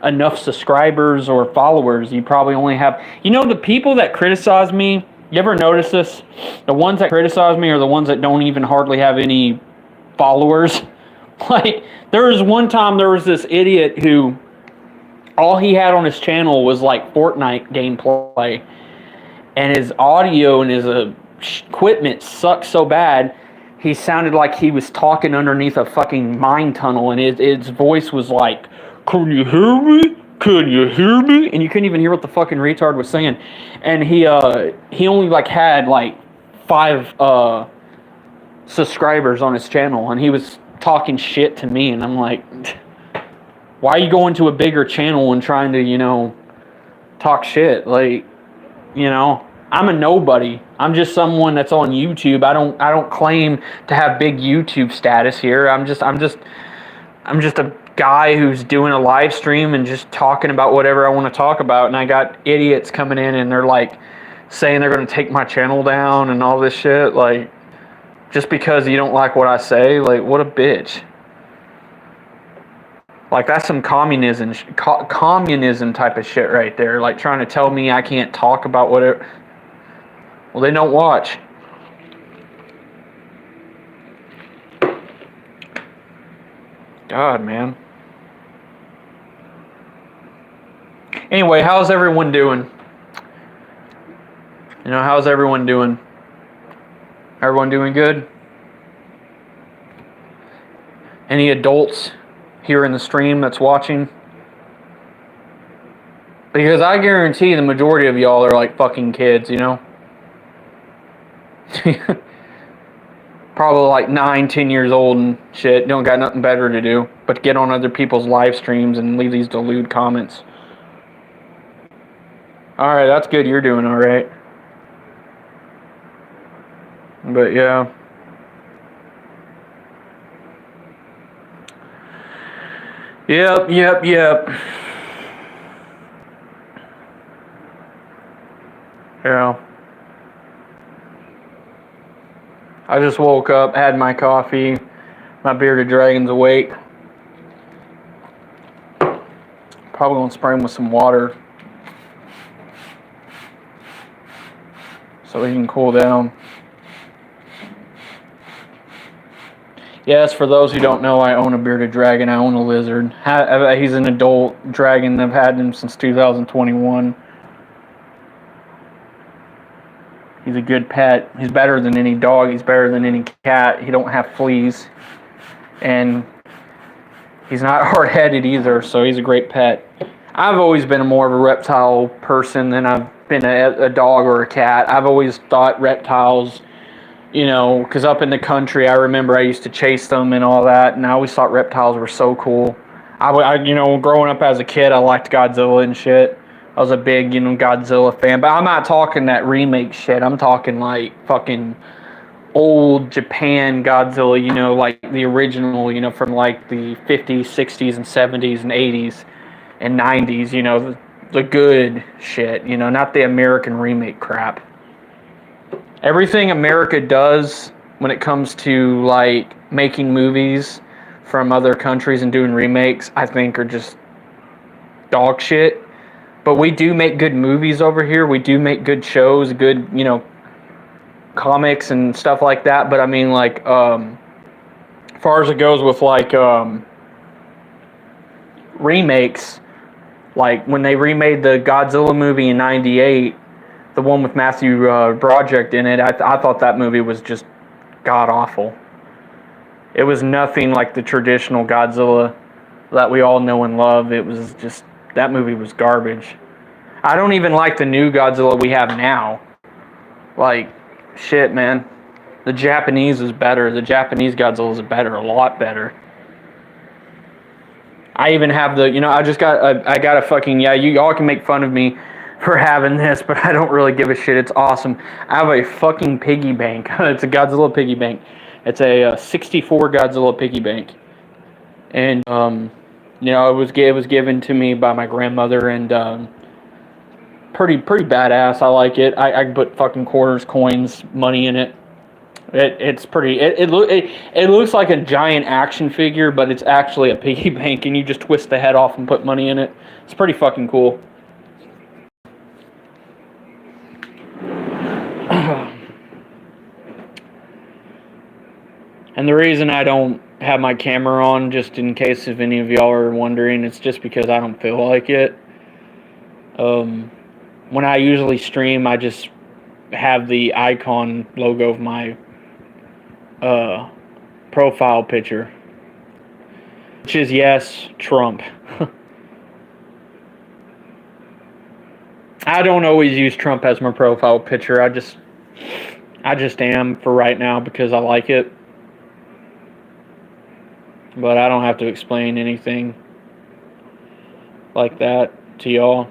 enough subscribers or followers. You probably only have... You know, the people that criticize me, you ever notice this? The ones that criticize me are the ones that don't even hardly have any followers. Like, there was one time there was this idiot who all he had on his channel was like Fortnite gameplay, and his audio and his equipment sucked so bad he sounded like he was talking underneath a fucking mine tunnel, and his voice was like, "Can you hear me? Can you hear me?" And you couldn't even hear what the fucking retard was saying. And he only like had like 5 subscribers on his channel, and he was talking shit to me, and I'm like, why are you going to a bigger channel and trying to, you know, talk shit? Like, you know, I'm a nobody. I'm just someone that's on YouTube. I don't claim to have big YouTube status here. I'm just a guy who's doing a live stream and just talking about whatever I want to talk about, and I got idiots coming in and they're like saying they're going to take my channel down and all this shit, like, just because you don't like what I say. Like, what a bitch. Like, that's some communism type of shit right there. Like, trying to tell me I can't talk about whatever. Well, they don't watch. God, man. Anyway, how's everyone doing? How's everyone doing? Everyone doing good? Any adults here in the stream that's watching? Because I guarantee the majority of y'all are like fucking kids, Probably like 9, 10 years old and shit. Don't got nothing better to do but get on other people's live streams and leave these lewd comments. Alright, that's good. You're doing alright. But yeah. Yep. Yeah. I just woke up, had my coffee, my bearded dragon's awake. Probably gonna spray him with some water so he can cool down. Yes, for those who don't know, I own a bearded dragon. I own a lizard. He's an adult dragon. I've had him since 2021. He's a good pet. He's better than any dog. He's better than any cat. He don't have fleas. And he's not hard-headed either, so he's a great pet. I've always been more of a reptile person than I've been a dog or a cat. I've always thought reptiles, because up in the country, I remember I used to chase them and all that, and I always thought reptiles were so cool. Growing up as a kid, I liked Godzilla and shit. I was a big, Godzilla fan. But I'm not talking that remake shit. I'm talking like fucking old Japan Godzilla, like the original, from like the 50s, 60s, and 70s, and 80s, and 90s, the good shit, not the American remake crap. Everything America does when it comes to, like, making movies from other countries and doing remakes, I think are just dog shit. But we do make good movies over here. We do make good shows, good, comics and stuff like that. But I mean, like, as far as it goes with, like, remakes, like when they remade the Godzilla movie in '98, the one with Matthew Broderick in it, I thought that movie was just god-awful. It was nothing like the traditional Godzilla that we all know and love. It was just, that movie was garbage. I don't even like the new Godzilla we have now. Like, shit, man. The Japanese is better. The Japanese Godzilla is better, a lot better. I even have I got a fucking, y'all can make fun of me for having this, but I don't really give a shit. It's awesome. I have a fucking piggy bank. It's a Godzilla piggy bank. It's a 64 Godzilla piggy bank. And, it was given to me by my grandmother, and pretty badass. I like it. I can put fucking quarters, coins, money in it. It's pretty. It looks like a giant action figure, but it's actually a piggy bank, and you just twist the head off and put money in it. It's pretty fucking cool. And the reason I don't have my camera on, just in case if any of y'all are wondering, it's just because I don't feel like it. When I usually stream, I just have the icon logo of my profile picture, which is, yes, Trump. I don't always use Trump as my profile picture. I just am for right now because I like it. But I don't have to explain anything like that to y'all.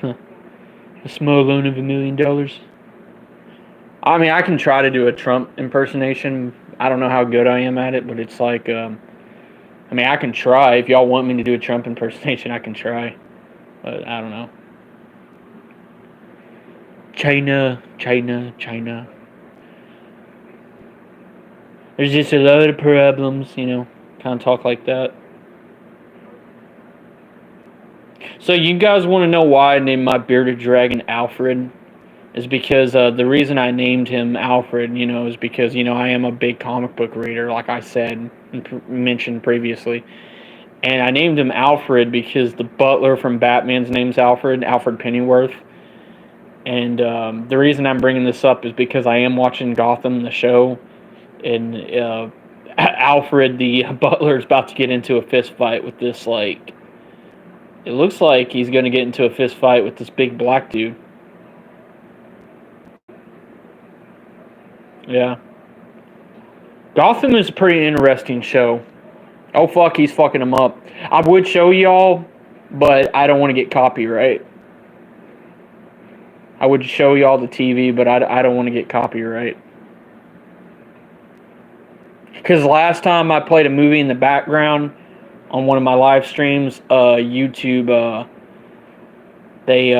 A small loan of $1 million. I mean, I can try to do a Trump impersonation. I don't know how good I am at it, but it's like, I can try. If y'all want me to do a Trump impersonation, I can try. But I don't know. China. There's just a lot of problems, kind of talk like that. So you guys want to know why I named my bearded dragon Alfred? Is because the reason I named him Alfred, is because, I am a big comic book reader, like I said and mentioned previously. And I named him Alfred because the butler from Batman's name's Alfred Pennyworth. And the reason I'm bringing this up is because I am watching Gotham, the show, and Alfred, the butler, is about to get into a fist fight with this, it looks like he's going to get into a fist fight with this big black dude. Yeah. Gotham is a pretty interesting show. Oh, fuck, he's fucking him up. I would show y'all, but I don't want to get copyright. I would show y'all the TV, but I don't want to get copyright. Because last time I played a movie in the background on one of my live streams, YouTube, they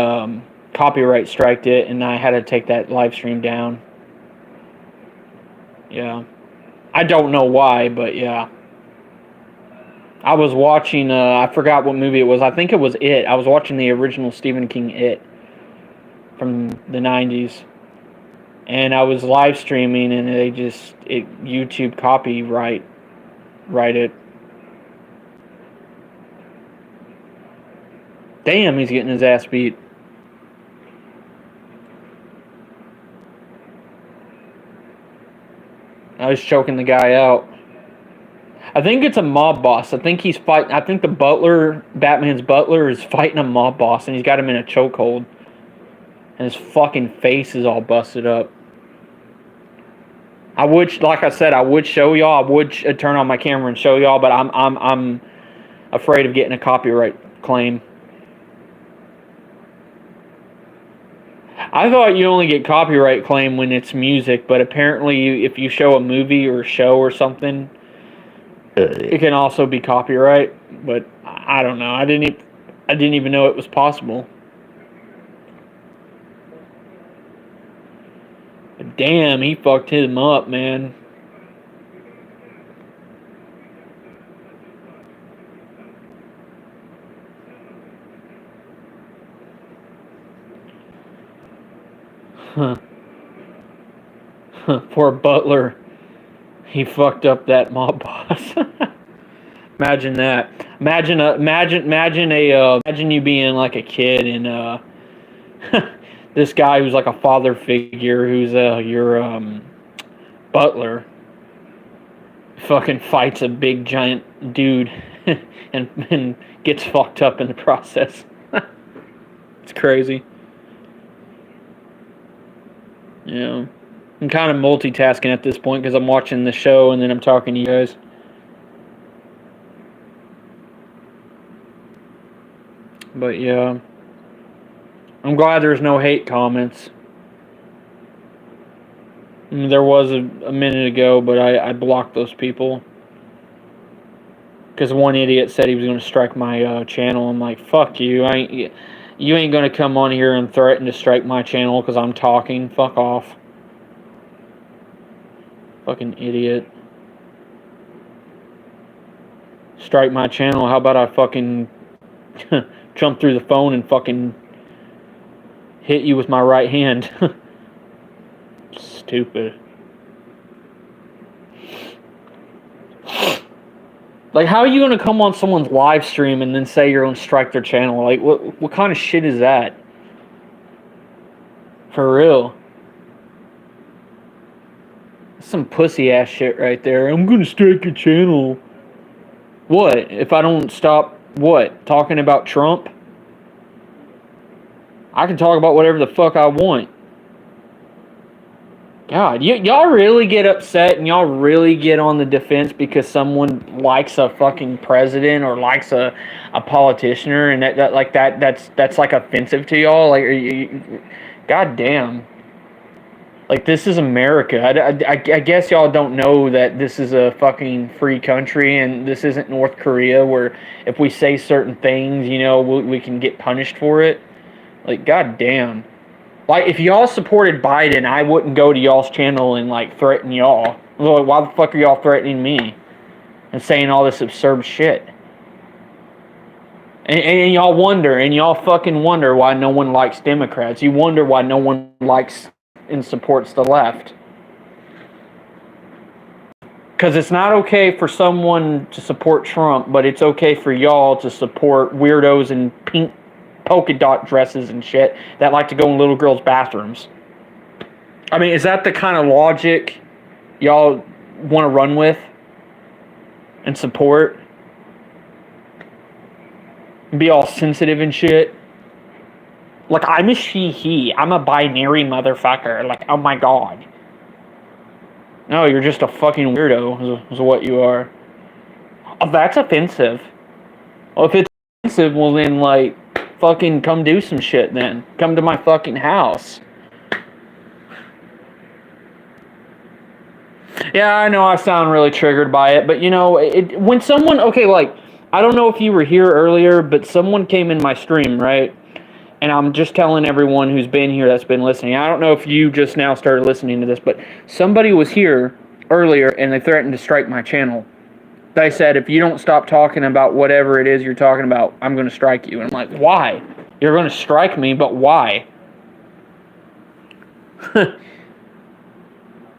copyright striked it, and I had to take that live stream down. Yeah. I don't know why, but yeah. I was watching, I forgot what movie it was. I think it was It. I was watching the original Stephen King It from the 90s. And I was live streaming, and YouTube copyright it. Damn, he's getting his ass beat. I was choking the guy out. I think it's a mob boss. I think he's fighting. I think the butler, Batman's butler, is fighting a mob boss, and he's got him in a chokehold. And his fucking face is all busted up. I would, like I said, I would show y'all. I would turn on my camera and show y'all, but I'm afraid of getting a copyright claim. I thought you only get copyright claim when it's music, but apparently if you show a movie or show or something, it can also be copyright. But I don't know. I didn't even know it was possible. But damn, he fucked him up, man. Huh. Poor butler. He fucked up that mob boss. Imagine that. Imagine you being like a kid and this guy who's like a father figure who's your butler fucking fights a big giant dude and gets fucked up in the process. It's crazy. Yeah. I'm kind of multitasking at this point because I'm watching the show and then I'm talking to you guys. But yeah. I'm glad there's no hate comments. There was a minute ago, but I blocked those people. Because one idiot said he was going to strike my channel. I'm like, fuck you. You ain't going to come on here and threaten to strike my channel because I'm talking. Fuck off. Fucking idiot. Strike my channel. How about I fucking jump through the phone and fucking hit you with my right hand. Stupid. Like, how are you going to come on someone's live stream and then say you're going to strike their channel? Like, what kind of shit is that? For real. That's some pussy ass shit right there. I'm going to strike your channel. What? If I don't stop, what? Talking about Trump? I can talk about whatever the fuck I want. God, y'all really get upset and y'all really get on the defense because someone likes a fucking president or likes a politician, and that's like offensive to y'all. Like, god damn. Like, this is America. I guess y'all don't know that this is a fucking free country and this isn't North Korea where if we say certain things, we can get punished for it. Like, god damn. Like, if y'all supported Biden, I wouldn't go to y'all's channel and, like, threaten y'all. Like, why the fuck are y'all threatening me? And saying all this absurd shit. And y'all wonder, and y'all fucking wonder why no one likes Democrats. You wonder why no one likes and supports the left. Because it's not okay for someone to support Trump, but it's okay for y'all to support weirdos in pink polka dot dresses and shit that like to go in little girls' bathrooms. I mean, is that the kind of logic y'all want to run with and support? And be all sensitive and shit? Like, I'm a she, he. I'm a binary motherfucker. Like, oh my god. No, you're just a fucking weirdo, is what you are. Oh, that's offensive. Well, if it's offensive, well then, like, fucking come do some shit then. Come to my fucking house. Yeah, I know I sound really triggered by it, but you know, when someone, okay, like, I don't know if you were here earlier, but someone came in my stream, right? And I'm just telling everyone who's been here that's been listening. I don't know if you just now started listening to this, but somebody was here earlier and they threatened to strike my channel. They said, if you don't stop talking about whatever it is you're talking about, I'm going to strike you. And I'm like, why? You're going to strike me, but why?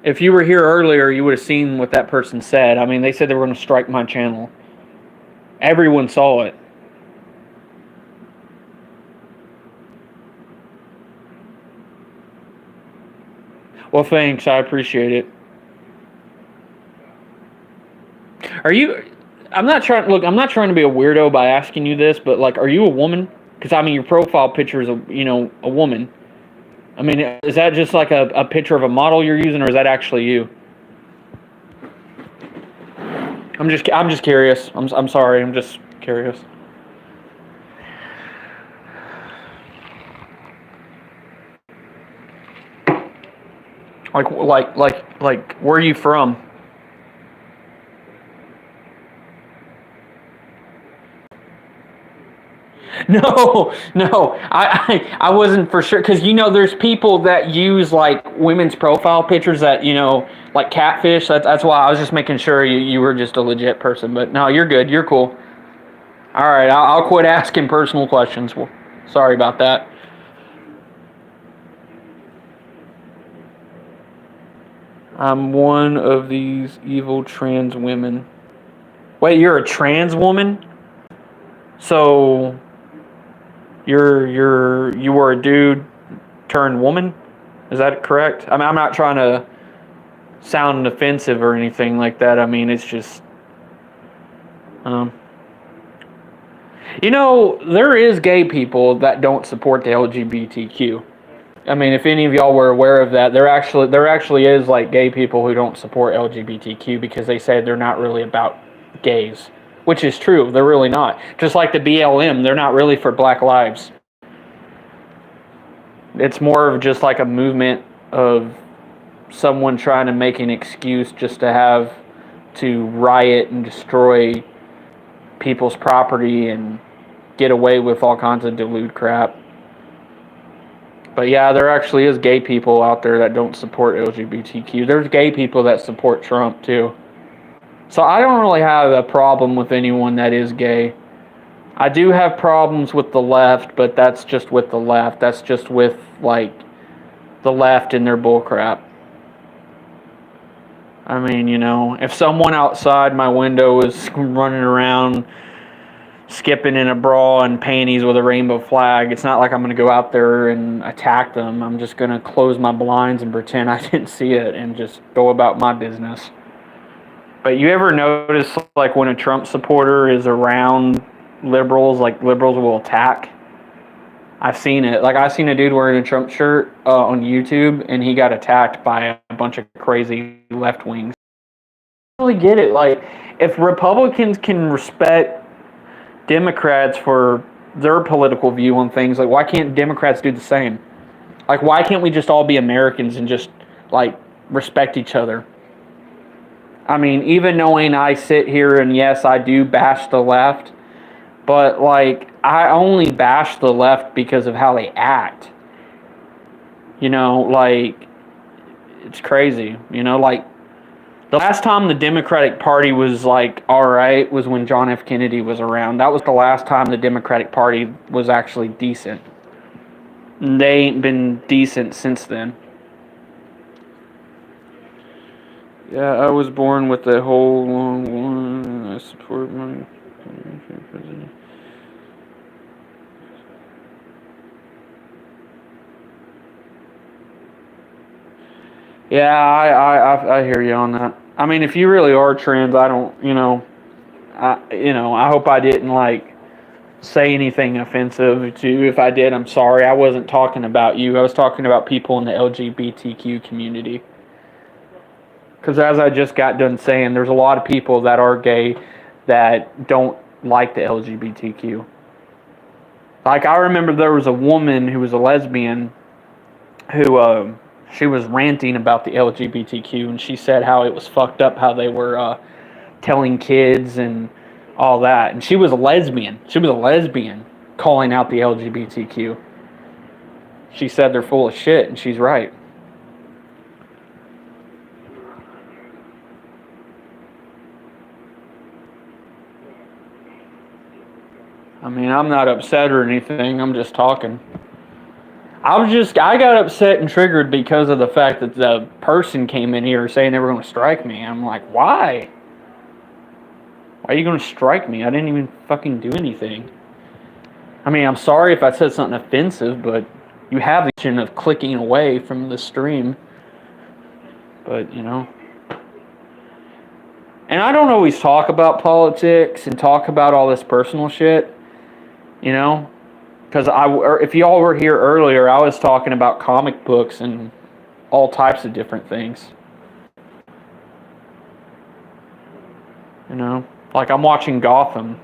If you were here earlier, you would have seen what that person said. I mean, they said they were going to strike my channel. Everyone saw it. Well, thanks. I appreciate it. Are you... I'm not trying to be a weirdo by asking you this, but, like, are you a woman? Because, I mean, your profile picture is, a woman. I mean, is that just like a picture of a model you're using, or is that actually you? I'm just curious. I'm sorry. I'm just curious. Like, where are you from? No, I wasn't for sure, because there's people that use like women's profile pictures that like catfish. That's why I was just making sure you were just a legit person. But no, you're good. You're cool. All right, I'll quit asking personal questions. Well, sorry about that. I'm one of these evil trans women. Wait, you're a trans woman? So you were a dude turned woman? Is that correct? I mean, I'm not trying to sound offensive or anything like that. I mean, it's just there is gay people that don't support the LGBTQ. I mean, if any of y'all were aware of that, there actually is like gay people who don't support LGBTQ because they say they're not really about gays, which is true. They're really not. Just like the BLM, they're not really for Black lives. It's more of just like a movement of someone trying to make an excuse just to have to riot and destroy people's property and get away with all kinds of deluded crap. But yeah, there actually is gay people out there that don't support LGBTQ. There's gay people that support Trump too. So I don't really have a problem with anyone that is gay. I do have problems with the left, but that's just with the left. That's just with, like, the left and their bullcrap. I mean, if someone outside my window is running around skipping in a bra and panties with a rainbow flag, it's not like I'm going to go out there and attack them. I'm just going to close my blinds and pretend I didn't see it and just go about my business. But you ever notice, like, when a Trump supporter is around liberals, like, liberals will attack? I've seen it. Like, I've seen a dude wearing a Trump shirt on YouTube, and he got attacked by a bunch of crazy left wings. I don't really get it. Like, if Republicans can respect Democrats for their political view on things, like, why can't Democrats do the same? Like, why can't we just all be Americans and just, like, respect each other? I mean, even knowing I sit here and yes, I do bash the left, but, like, I only bash the left because of how they act. You know, like, it's crazy. You know, like, the last time the Democratic Party was, like, alright was when John F. Kennedy was around. That was the last time the Democratic Party was actually decent. And they ain't been decent since then. Yeah, I was born with a whole long one. I support my president. Yeah, I hear you on that. I mean, if you really are trans, I don't, I hope I didn't like say anything offensive to you. If I did, I'm sorry. I wasn't talking about you. I was talking about people in the LGBTQ community. Because as I just got done saying, there's a lot of people that are gay that don't like the LGBTQ. Like, I remember there was a woman who was a lesbian who she was ranting about the LGBTQ, and she said how it was fucked up how they were telling kids and all that. And she was a lesbian. She was a lesbian calling out the LGBTQ. She said they're full of shit, and she's right. I mean, I'm not upset or anything. I'm just talking. I got upset and triggered because of the fact that the person came in here saying they were going to strike me. I'm like, why? Why are you going to strike me? I didn't even fucking do anything. I mean, I'm sorry if I said something offensive, but you have the option of clicking away from the stream. But, And I don't always talk about politics and talk about all this personal shit, Because if y'all were here earlier, I was talking about comic books and all types of different things. Like I'm watching Gotham.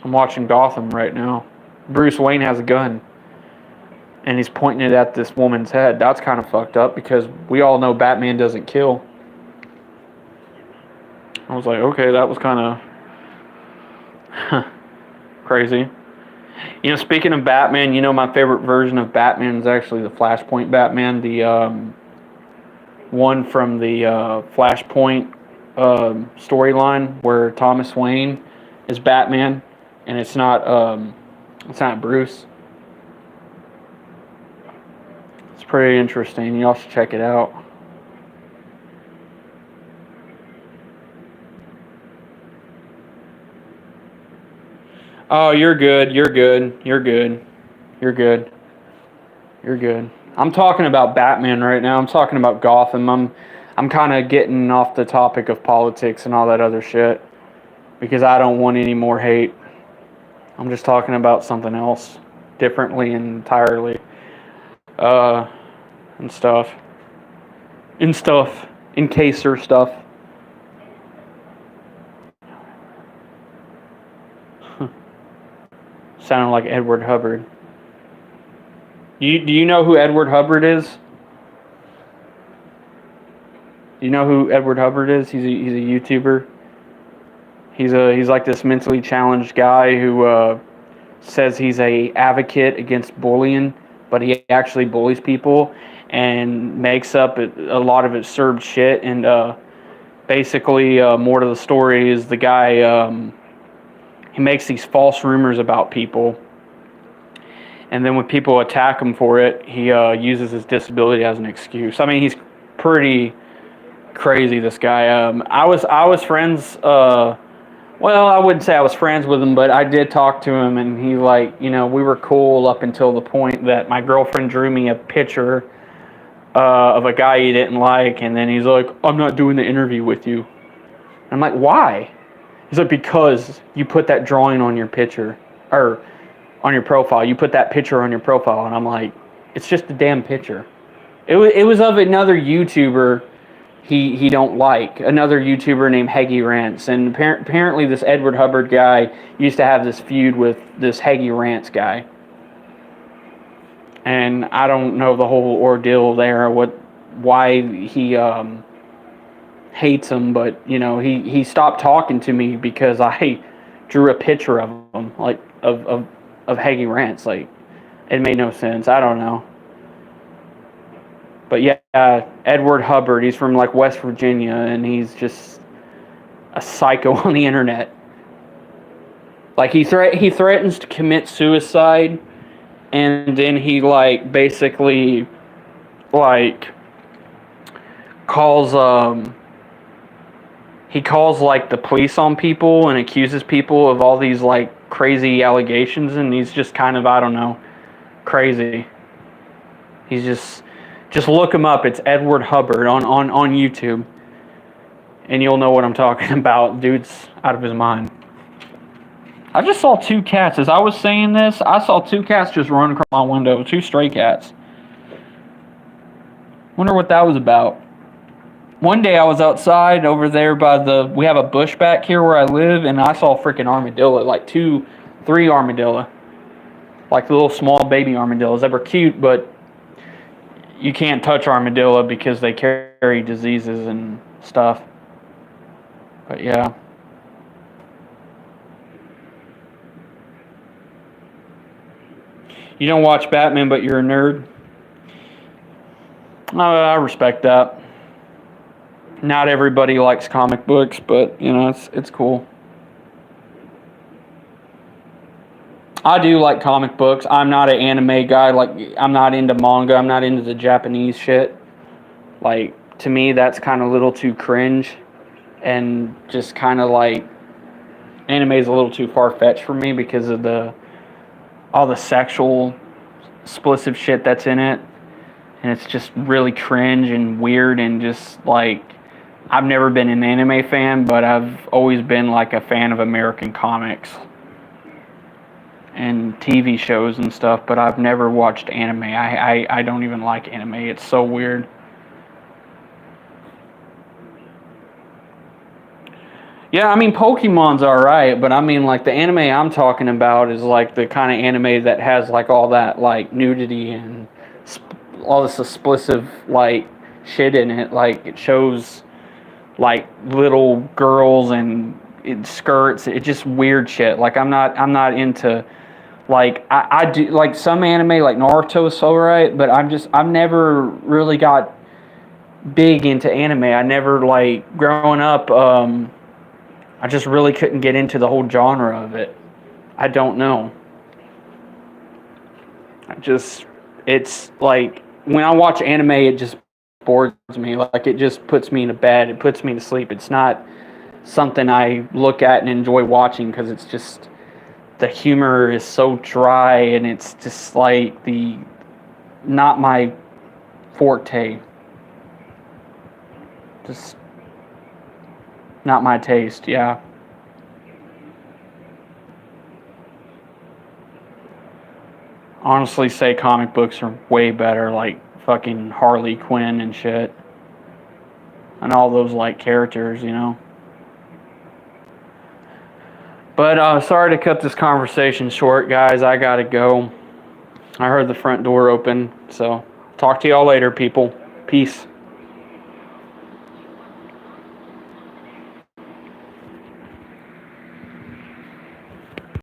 I'm watching Gotham right now. Bruce Wayne has a gun. And he's pointing it at this woman's head. That's kind of fucked up because we all know Batman doesn't kill. I was like, okay, that was kind of crazy. Speaking of Batman, my favorite version of Batman is actually the Flashpoint Batman, the one from the Flashpoint storyline where Thomas Wayne is Batman, and it's not Bruce. It's pretty interesting. Y'all should check it out. Oh, you're good. You're good. You're good. You're good. You're good. I'm talking about Batman right now. I'm talking about Gotham. I'm kind of getting off the topic of politics and all that other shit because I don't want any more hate. I'm just talking about something else differently and entirely. And stuff. Encaser stuff. Sounded like Edward Hubbard. Do you know who Edward Hubbard is? Do you know who Edward Hubbard is? He's a YouTuber. He's like this mentally challenged guy who says he's a advocate against bullying, but he actually bullies people and makes up a lot of absurd shit. And basically, more to the story is the guy. He makes these false rumors about people, and then when people attack him for it, he uses his disability as an excuse. I mean, he's pretty crazy, this guy. I was friends. Well, I wouldn't say I was friends with him, but I did talk to him, and he we were cool up until the point that my girlfriend drew me a picture of a guy he didn't like, and then he's like, "I'm not doing the interview with you." I'm like, "Why?" He's like, "Because you put that drawing on your picture, or on your profile. You put that picture on your profile." And I'm like, "It's just a damn picture." It was of another YouTuber he don't like. Another YouTuber named Heggy Rants. And apparently this Edward Hubbard guy used to have this feud with this Heggy Rants guy. And I don't know the whole ordeal there, why he hates him, but he stopped talking to me because I drew a picture of him, like of Heggy Rants. Like, It made no sense. I don't know. But yeah, Edward Hubbard, he's from like West Virginia, and he's just a psycho on the internet. Like he threatens to commit suicide, and then he like basically like calls he calls like the police on people and accuses people of all these like crazy allegations, and he's just kind of, I don't know, crazy. He's just look him up. It's Edward Hubbard on YouTube, and you'll know what I'm talking about. Dude's out of his mind. I just saw 2 cats. As I was saying this, I saw 2 cats just run across my window. 2 stray cats. Wonder what that was about. One day I was outside over there by we have a bush back here where I live, and I saw a freaking armadillo, like 2, 3 armadillo. Like little small baby armadillos. They were cute, but you can't touch armadillo because they carry diseases and stuff. But yeah. You don't watch Batman, but you're a nerd? I respect that. Not everybody likes comic books, but you know, it's cool. I do like comic books. I'm not an anime guy. Like, I'm not into manga. I'm not into the Japanese shit. Like, to me, that's kind of a little too cringe. And just kind of like, anime is a little too far-fetched for me because of all the sexual explicit shit that's in it. And it's just really cringe and weird and just like, I've never been an anime fan, but I've always been like a fan of American comics and TV shows and stuff, but I've never watched anime. I don't even like anime. It's so weird. Yeah, I mean, Pokemon's alright, but I mean, like, the anime I'm talking about is like the kind of anime that has like all that like nudity and all this explicit like shit in it. Like, it shows like little girls and skirts. It's just weird shit. Like, I'm not into. Like, I do, like, some anime, like Naruto is so right, but I've never really got big into anime. I never, like, growing up, I just really couldn't get into the whole genre of it. I don't know. It's, like, when I watch anime, it just bores me. Like, it just puts me in bed. It puts me to sleep. It's not something I look at and enjoy watching because it's just... The humor is so dry, and it's just like not my forte. Just not my taste, yeah. Honestly, say comic books are way better, like fucking Harley Quinn and shit. And all those like characters, you know. But sorry to cut this conversation short, guys. I gotta go. I heard the front door open, so talk to y'all later, people. Peace.